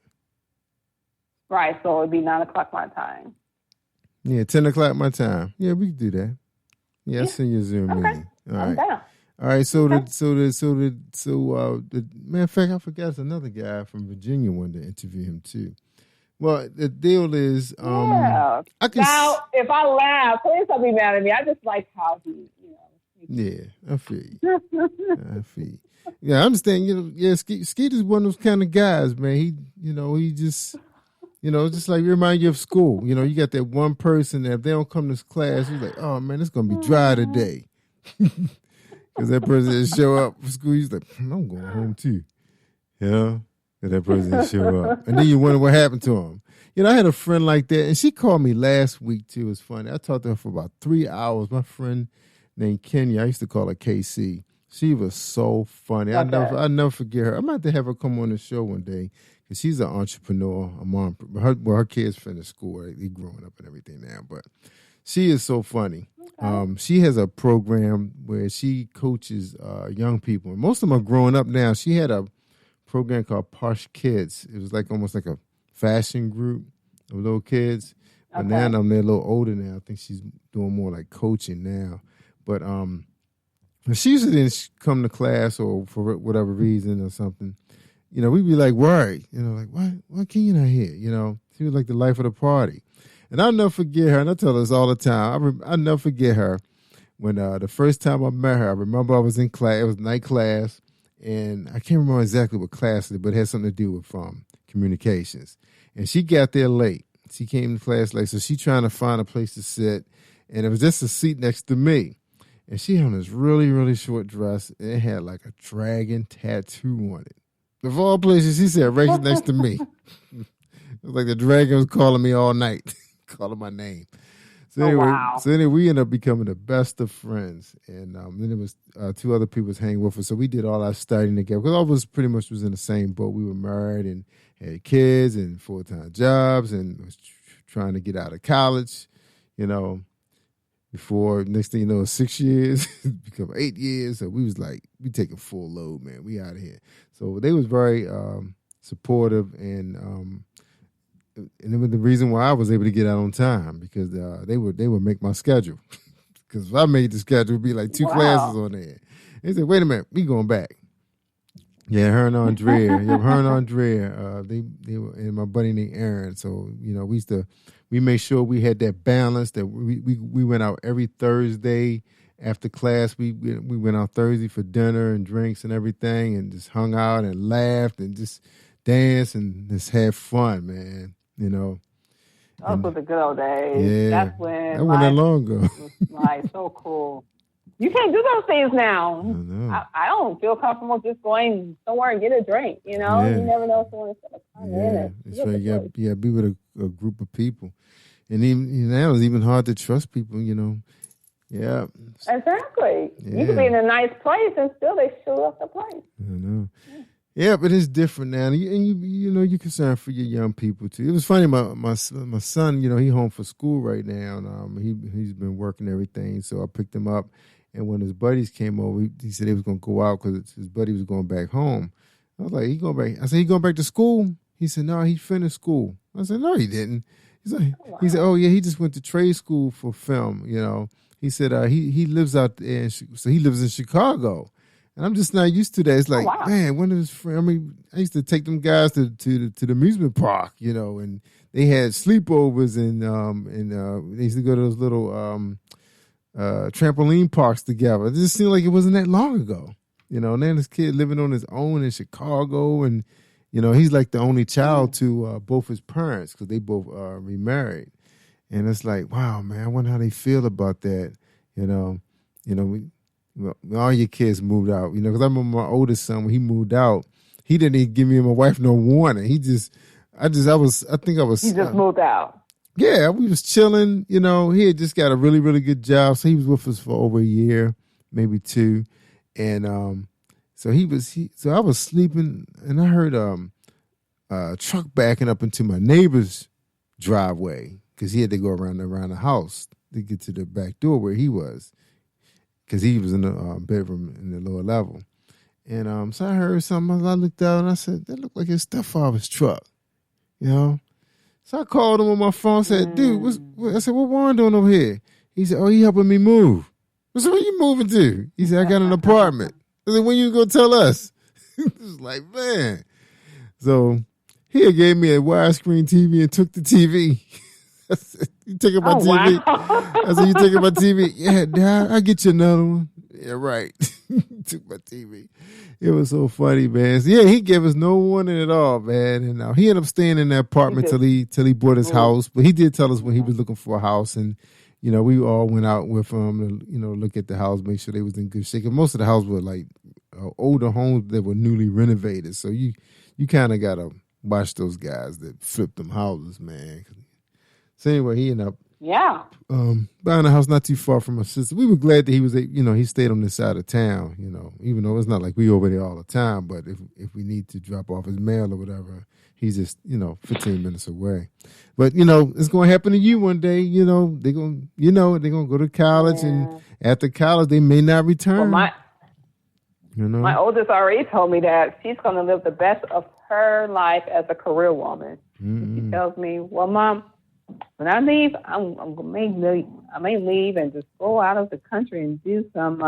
Right, so it'd be 9 o'clock my time. Yeah, 10 o'clock my time. Yeah, we can do that. Yeah, I'll send you a Zoom meeting. All right. I'm down. All right, the matter of fact, I forgot there's another guy from Virginia wanted to interview him too. Well, the deal is, now if I laugh, please don't be mad at me. I just like how he, Yeah, I feel you. Yeah, I understand. Skeet is one of those kind of guys, man. He just. Just like remind you of school. You got that one person that if they don't come to this class, he's like, oh, man, it's going to be dry today. Because that person didn't show up for school. He's like, I'm going home too. And that person didn't show up. And then you wonder what happened to him. I had a friend like that, and she called me last week too. It was funny. I talked to her for about 3 hours. My friend named Kimmie, I used to call her KC. She was so funny. Okay. I'll never forget her. I might have to have her come on the show one day. Because she's an entrepreneur, a mom. Her kids finished school. They're growing up and everything now. But she is so funny. Okay. She has a program where she coaches young people. And most of them are growing up now. She had a program called Posh Kids. It was like almost like a fashion group of little kids. But now they're a little older now. I think she's doing more like coaching now. But she usually didn't come to class or for whatever reason or something. We'd be like worried, like, why can you not here? She was like the life of the party. And I'll never forget her, and I tell her this all the time. I'll never forget her when the first time I met her, I remember I was in class, it was night class, and I can't remember exactly what class it was, but it had something to do with communications. And she got there late. She came to class late, so she trying to find a place to sit, and it was just a seat next to me. And she had on this really, really short dress, and it had like a dragon tattoo on it. Of all places, she said right next to me. It was like the dragon was calling me all night, calling my name. So anyway, we ended up becoming the best of friends. And then there was 2 other people was hanging with us. So we did all our studying together. Because all of us pretty much was in the same boat. We were married and had kids and full-time jobs and was trying to get out of college, before next thing you know, 6 years, become 8 years. So we was like, we taking full load, man. We out of here. So they was very supportive, and it was the reason why I was able to get out on time because they would make my schedule. Because if I made the schedule, it'd be like 2 classes on there. They said, wait a minute, we going back. Yeah, her and Andrea. They were, and my buddy named Aaron. So we made sure we had that balance. That we went out every Thursday after class. We went out Thursday for dinner and drinks and everything, and just hung out and laughed and just danced and just had fun, man. Those were the good old days. Yeah, that's when that wasn't that long ago. Like so cool. You can't do those things now. I know. I don't feel comfortable just going somewhere and get a drink. Yeah. You never know if someone's going to come in. That's right. You got to be with a group of people, and even now it's even hard to trust people. Yeah. Exactly. Yeah. You could be in a nice place and still they show up the place. I know. Yeah, but it's different now, and you're concerned for your young people too. It was funny. My son, he home for school right now, and he's been working everything. So I picked him up. And when his buddies came over, he said he was going to go out because his buddy was going back home. I was like, he going back? I said, he going back to school? He said, no, he finished school. I said, no, he didn't. He said, oh yeah, he just went to trade school for film. You know, he said he lives out there, so he lives in Chicago, and I'm just not used to that. It's like, man, one of his friends. I mean, I used to take them guys to the amusement park, you know, and they had sleepovers and they used to go to those little trampoline parks together. It just seemed like it wasn't that long ago, you know. And then this kid living on his own in Chicago, and you know, he's like the only child to both his parents because they both remarried. And it's like, wow, man, I wonder how they feel about that. You know, all your kids moved out. You know, because I remember my oldest son, when he moved out, he didn't even give me and my wife no warning. I think I was. He just moved out. Yeah, we was chilling. You know, he had just got a really, really good job. So he was with us for over a year, maybe 2. And so I was sleeping, and I heard a truck backing up into my neighbor's driveway because he had to go around the house to get to the back door where he was, because he was in the bedroom in the lower level. And so I heard something. I looked out and I said, that looked like his stepfather's truck, you know. So I called him on my phone and said, dude, I said, what Warren doing over here? He said, oh, he helping me move. I said, where you moving to? He said, I got an apartment. I said, when you gonna tell us? It was like, man. So he gave me a widescreen TV and took the TV. I said, you taking my TV? Wow. I said, you taking my TV? Yeah, Dad, I'll get you another one. Yeah, right. Took my TV. It was so funny, man. So, yeah, he gave us no warning at all, man. And he ended up staying in that apartment till he bought his house. But he did tell us when he was looking for a house, and you know, we all went out with him to, you know, look at the house, make sure they was in good shape. And most of the houses were like older homes that were newly renovated. So you kind of got to watch those guys that flip them houses, man. So anyway, he ended up buying a house not too far from my sister. We were glad that he was, you know, he stayed on this side of town, you know, even though it's not like we over there all the time. But if we need to drop off his mail or whatever, he's just, you know, 15 minutes away. But, you know, it's going to happen to you one day. You know, they're going to go to college, and after college, they may not return. Well, you know, my oldest already told me that she's going to live the best of her life as a career woman. She tells me, well, Mom, when I leave, I may leave and just go out of the country and do some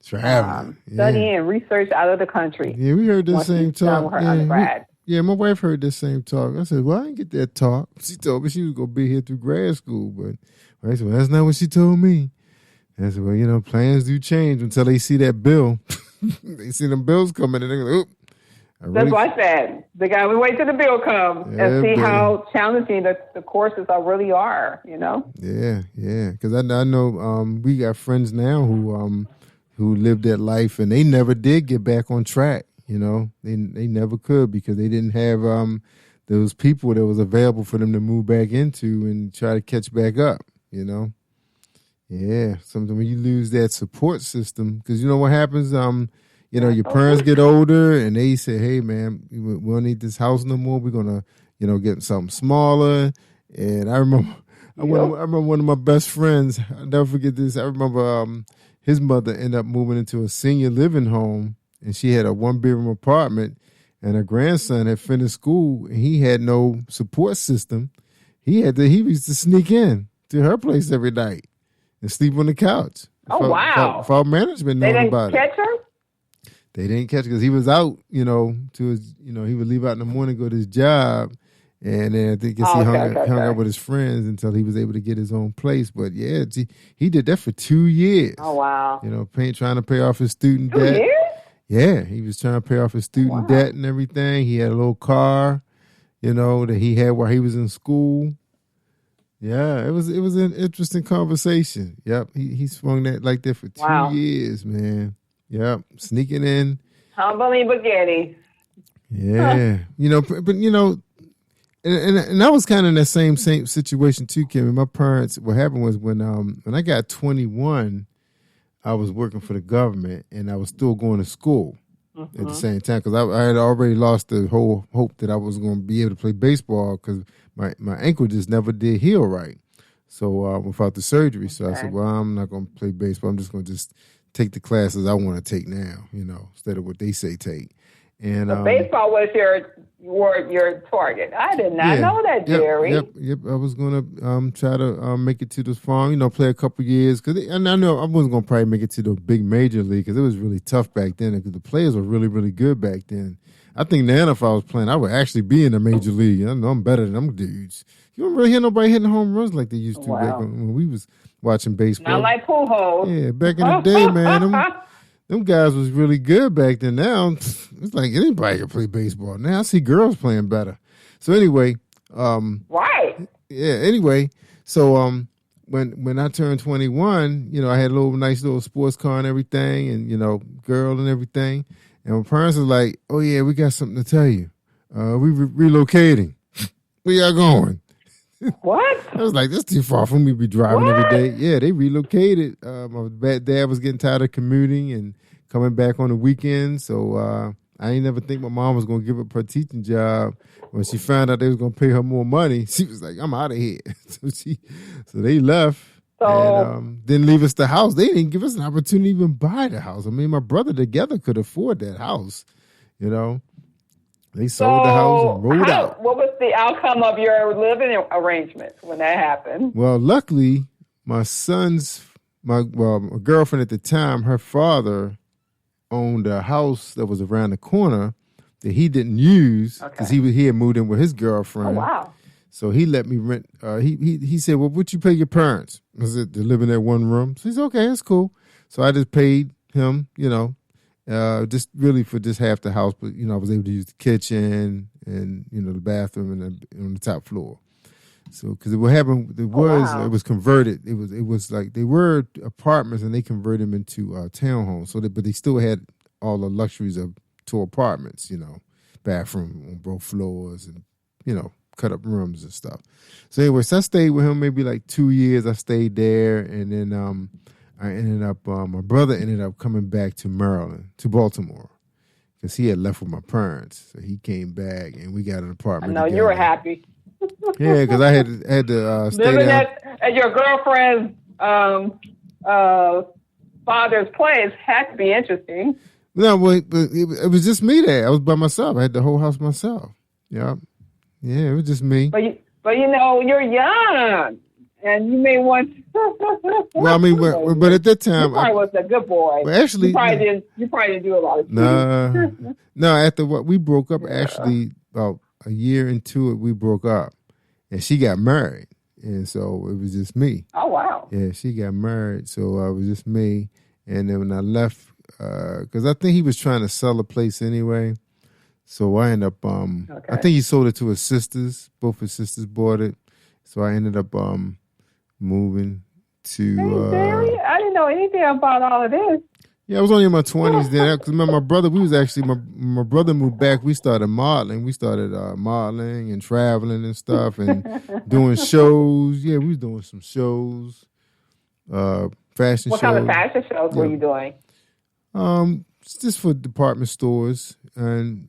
traveling, studying and research out of the country. Yeah, we heard the same talk. With her undergrad. Yeah, my wife heard the same talk. I said, well, I didn't get that talk. She told me she was going to be here through grad school. But I said, well, that's not what she told me. And I said, well, you know, plans do change until they see that bill. They see them bills coming, and they're like, oop. That's what I said. They got to wait till the bill comes and see how challenging the courses really are, you know? Yeah. Because I know we got friends now who lived that life, and they never did get back on track. You know, they never could, because they didn't have those people that was available for them to move back into and try to catch back up, you know? Yeah, something when you lose that support system, because you know what happens, you know, your parents get older and they say, hey, man, we don't need this house no more. We're going to, you know, get something smaller. And I remember one of my best friends, I'll never forget this. I remember his mother ended up moving into a senior living home, and she had a 1-bedroom apartment, and her grandson had finished school, and he had no support system. He used to sneak in to her place every night and sleep on the couch. Wow. For management knowing about it. They didn't catch her? They didn't catch her because he was out, you know, he would leave out in the morning, go to his job, and then I think he hung out with his friends until he was able to get his own place. But yeah, he did that for 2 years. Oh, wow. You know, trying to pay off his student debt. 2 years? Yeah, he was trying to pay off his student debt and everything. He had a little car, you know, that he had while he was in school. Yeah, it was an interesting conversation. Yep, he swung that like that for 2 years, man. Yep, sneaking in. Humbly spaghetti. Yeah, you know, but you know, and I was kind of in that same situation too, Kimmie. My parents. What happened was when I got 21, I was working for the government, and I was still going to school at the same time, because I had already lost the whole hope that I was going to be able to play baseball, because my ankle just never did heal right. So without the surgery, so I said, well, I'm not going to play baseball. I'm just going to take the classes I want to take now, you know, instead of what they say take. And So baseball was your target. I did not know that, Jerry. Yep. I was gonna try to make it to the farm, play a couple years, and I know I wasn't gonna probably make it to the big major league because it was really tough back then. Because the players were really, really good back then. I think now if I was playing, I would actually be in the major league. I know I'm better than them dudes. You don't really hear nobody hitting home runs like they used to back when we was watching baseball. Not like Pujols. Yeah, back in the day, man, them guys was really good back then. Now it's like anybody can play baseball. Now I see girls playing better. So anyway, right. Yeah. Anyway, so when I turned 21, I had a nice little sports car and everything, and girl and everything. And my parents was like, "Oh yeah, we got something to tell you. We relocating. Where y'all going?" What? I was like, "That's too far for me to be driving every day." Yeah, they relocated. My dad was getting tired of commuting and coming back on the weekends, so I ain't never think my mom was gonna give up her teaching job. When she found out they was gonna pay her more money, she was like, "I'm out of here." So they left. And didn't leave us the house. They didn't give us an opportunity to even buy the house. I mean, my brother together could afford that house. They sold the house and rolled out. What was the outcome of your living arrangements when that happened? Well, luckily, my girlfriend at the time, her father owned a house that was around the corner that he didn't use because he had moved in with his girlfriend. Oh, wow. So he let me rent. He said, "Well, what you pay your parents?" I said, "To live in that one room." So he said, "Okay, that's cool." So I just paid him, just really for just half the house. But I was able to use the kitchen and the bathroom and on the top floor. So because what happened, it was converted. It was like they were apartments and they converted them into townhomes. So but they still had all the luxuries of 2 apartments. Bathroom on both floors and cut up rooms and stuff. So anyway, I stayed with him maybe like 2 years. I stayed there, and then I ended up. My brother ended up coming back to Maryland, to Baltimore, because he had left with my parents. So he came back, and we got an apartment. I know you were happy. Yeah, because I had to stay living down. at your girlfriend's father's place had to be interesting. No, but it was just me there. I was by myself. I had the whole house myself. Yeah. Yeah, it was just me. But you're young, and you may want. Well, I mean, but at that time, you probably was a good boy. Well, actually, you probably didn't do a lot of. No. After what we broke up, actually, about a year into it, we broke up, and she got married, and so it was just me. Oh wow! Yeah, she got married, so it was just me. And then when I left, because I think he was trying to sell a place anyway. So I ended up, I think he sold it to his sisters. Both his sisters bought it. So I ended up moving to. Hey, Barry, I didn't know anything about all of this. Yeah, I was only in my 20s then. Because remember, my brother, my brother moved back. We started modeling. We started modeling and traveling and stuff and doing shows. Yeah, we was doing some shows, fashion shows. What kind of fashion shows were you doing? Just for department stores, and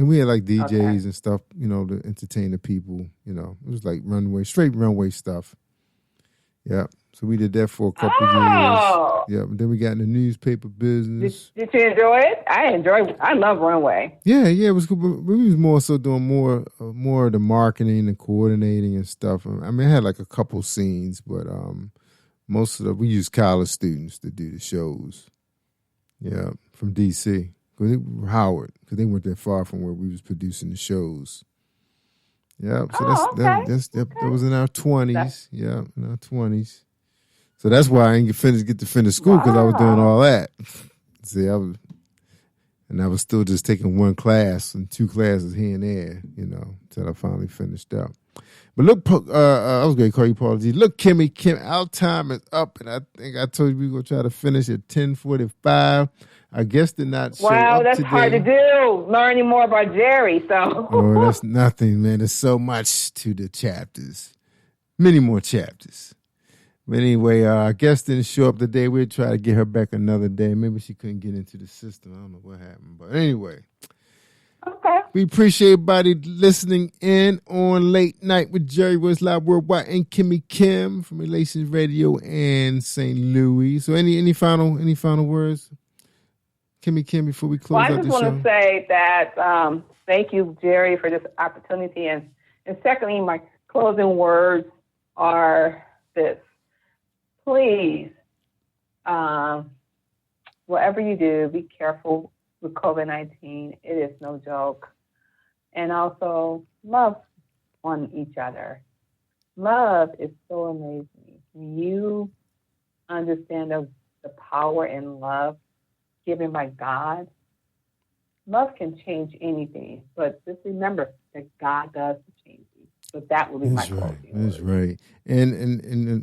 we had like DJs and stuff, to entertain the people. It was like straight runway stuff. Yeah, so we did that for a couple years. Yeah, but then we got in the newspaper business. Did you enjoy it? I love runway. Yeah, it was cool. But we was more so doing more of the marketing and coordinating and stuff. I mean, I had like a couple scenes, but we used college students to do the shows. Yeah, from D.C. Howard, because they weren't that far from where we was producing the shows. Yeah, so that was in our 20s. Yeah, in our 20s. So that's why I didn't get to finish school, because I was doing all that. See, I was still just taking one class and 2 classes here and there, until I finally finished up. But look, I was going to call you Paul G. Look, Kimmie, our time is up, and I think I told you we were going to try to finish at 10:45. I guess they're not show up that's today. hard to do, learning more about Jerry, so. Oh, that's nothing, man. There's so much to the chapters. Many more chapters. But anyway, I guess didn't show up today. We'll try to get her back another day. Maybe she couldn't get into the system. I don't know what happened. But anyway. Okay. We appreciate everybody listening in on Late Night with Jerry Royce Live Worldwide and Kimmie Kim from Relations Radio and St. Louis. So any final words? Kimmie Kim, before we close Well, I out just the want show? to say that thank you, Jerry, for this opportunity. And secondly, my closing words are this. Please, whatever you do, be careful with COVID-19. It is no joke. And also, love on each other. Love is so amazing. When you understand the power in love given by God, love can change anything. But just remember that God does change you. So that will be my closing words. That's right. And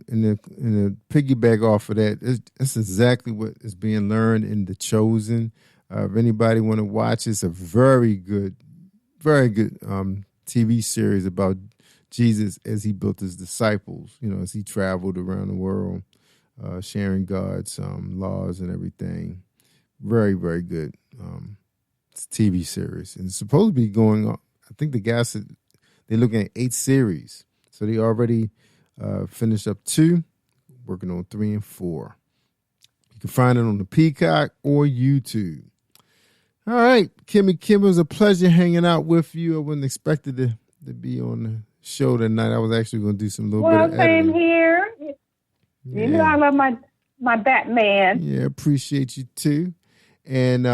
the piggyback off of that, that's exactly what is being learned in The Chosen. If anybody want to watch, it's a very good TV series about Jesus as he built his disciples, as he traveled around the world, sharing God's laws and everything. Very, very good TV series. And it's supposed to be going on. I think the guy said they're looking at 8 series. So they already finished up 2, working on 3 and 4. You can find it on the Peacock or YouTube. All right, Kimmie Kim, it was a pleasure hanging out with you. I wasn't expected to be on the show tonight. I was actually going to do some little bit of editing. Same here. You know I love my Batman. Yeah, appreciate you too. And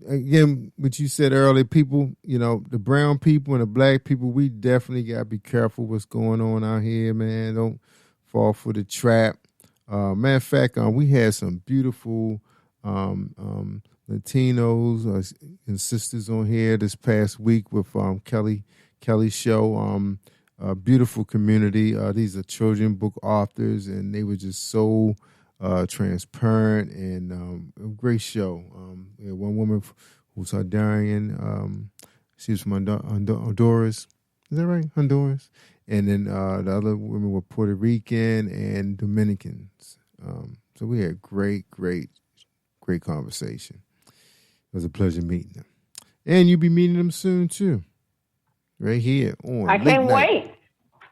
again, what you said earlier, people, the brown people and the black people, we definitely got to be careful what's going on out here, man. Don't fall for the trap. Matter of fact, we had some beautiful Latinos and sisters on here this past week with Kelly's show. Beautiful community. These are children book authors, and they were just so transparent and a great show. We had one woman who's Hungarian. She was from Honduras. Is that right? Honduras. And then the other women were Puerto Rican and Dominicans. So we had great conversation. It was a pleasure meeting them. And you'll be meeting them soon, too. Right here on I can't wait.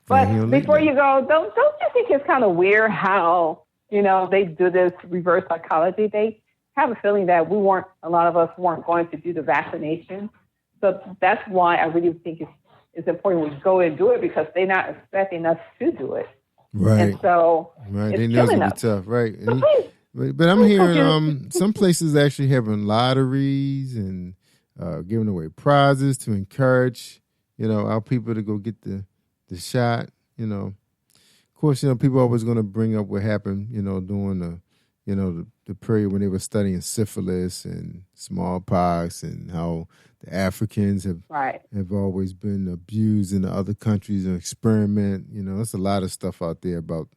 But before you go, don't you think it's kind of weird how, they do this reverse psychology? They have a feeling that a lot of us weren't going to do the vaccination. So that's why I really think it's important we go and do it, because they're not expecting us to do it. Right. And so right. It's They know it's killing going us. to be tough. Right. So please, But I'm hearing some places actually having lotteries and giving away prizes to encourage, our people to go get the shot. Of course, people always going to bring up what happened, during the period when they were studying syphilis and smallpox, and how the Africans have always been abused in the other countries and experiment. There's a lot of stuff out there about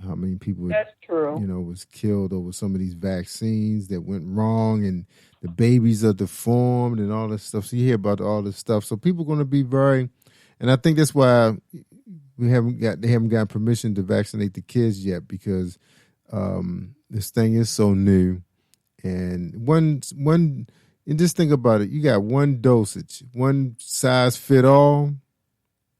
how many people that's true. Was killed over some of these vaccines that went wrong, and the babies are deformed and all this stuff. So you hear about all this stuff. So people are going to be and I think that's why they haven't gotten permission to vaccinate the kids yet, because this thing is so new. And and just think about it. You got one dosage, one size fit all.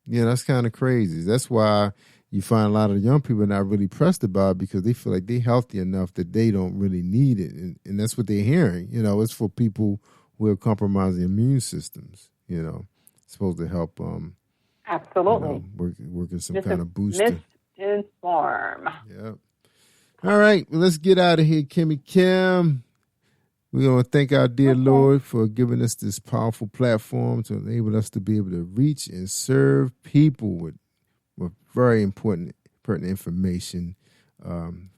Yeah, that's kind of crazy. That's why you find a lot of young people not really pressed about it, because they feel like they're healthy enough that they don't really need it. And that's what they're hearing. It's for people who have compromising immune systems. It's supposed to help absolutely work in some kind of booster. Misinform. Yep. All right, well, let's get out of here, Kimmie Kim. We want to thank our dear Lord for giving us this powerful platform to enable us to be able to reach and serve people with very important, pertinent information. And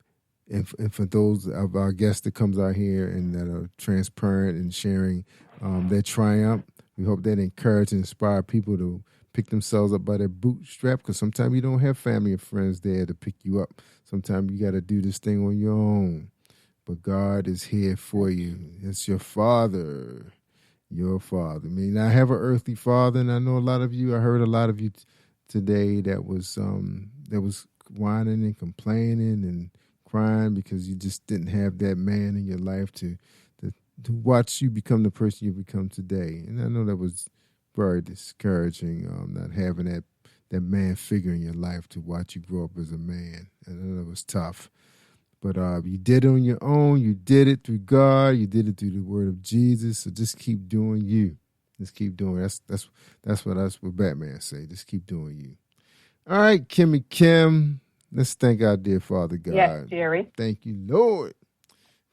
for those of our guests that comes out here and that are transparent and sharing their triumph, we hope that encourage and inspire people to pick themselves up by their bootstrap, because sometimes you don't have family or friends there to pick you up. Sometimes you got to do this thing on your own. But God is here for you. It's your Father. Your Father. I mean, I have an earthly father, and I know a lot of you, I heard a lot of you today that was whining and complaining and crying because you just didn't have that man in your life to watch you become the person you become today. And I know that was very discouraging, not having that man figure in your life to watch you grow up as a man. And I know that was tough. But you did it on your own. You did it through God. You did it through the word of Jesus. So just keep doing you. Just keep doing it. That's what Batman say. Just keep doing you. All right, Kimmie Kim. Let's thank our dear Father God. Yes, Jerry. Thank you, Lord,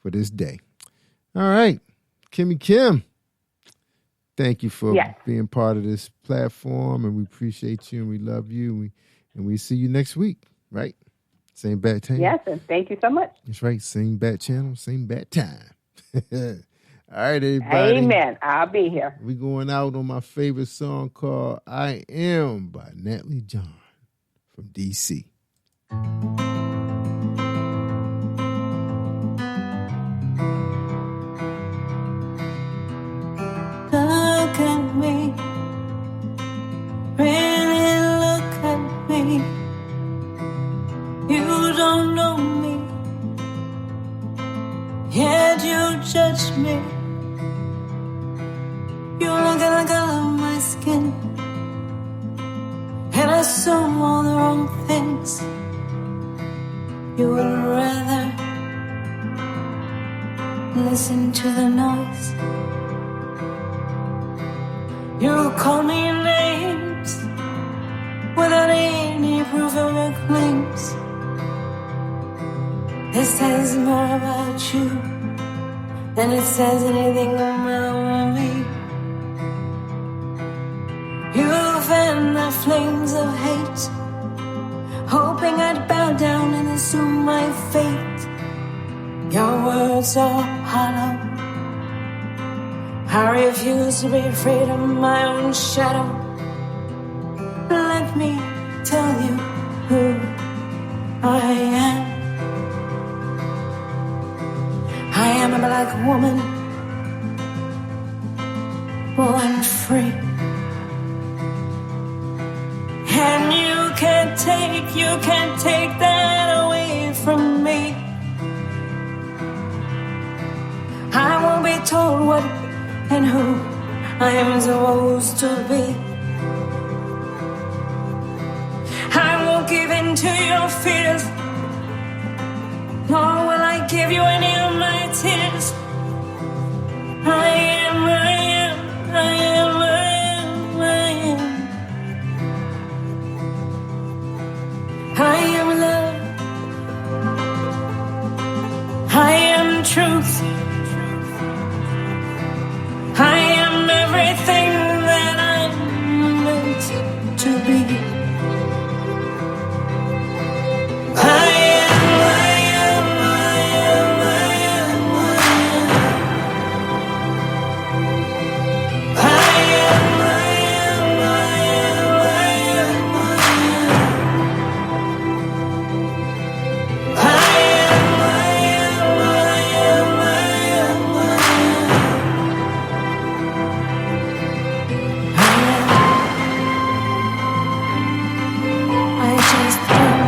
for this day. All right, Kimmie Kim. Thank you for being part of this platform, and we appreciate you, and we love you, and we see you next week, right? Same bat channel. Yes, and thank you so much. That's right. Same bat channel, same bat time. All right, everybody. Amen. I'll be here. We going out on my favorite song called I Am by Natalie John from D.C. Look at me, really look at me. You don't know me, yet you judge me. You look at the color of my skin, and assume all the wrong things. You would rather listen to the noise. You call me names without any proof of your claims. This says more about you than it says anything about me. You fan the flames of hate, hoping I'd bow down and assume my fate. Your words are hollow. I refuse to be afraid of my own shadow. Let me tell you who I am. I am a black woman, born free. And you can't take that away from me. I won't be told what and who I am supposed to be. I won't give in to your fears, nor will I give you any of my tears. I am, I am, I am, I am, I am. I am love. I am truth. I am everything that I'm meant to be. I am, I am, I am, I am, I am. I am, I am, I am, I am, I am. I am, I am, I am, I am, I am. I just am.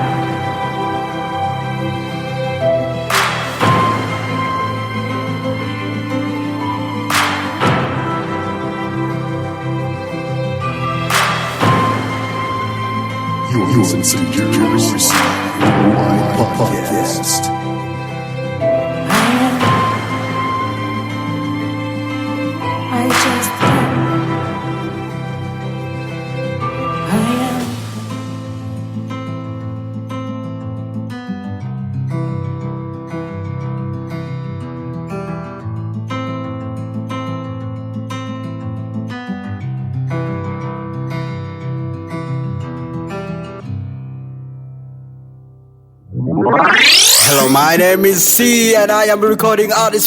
You're listening to Royce Podcast. I just am. I am. Hello, my name is C, and I am recording artist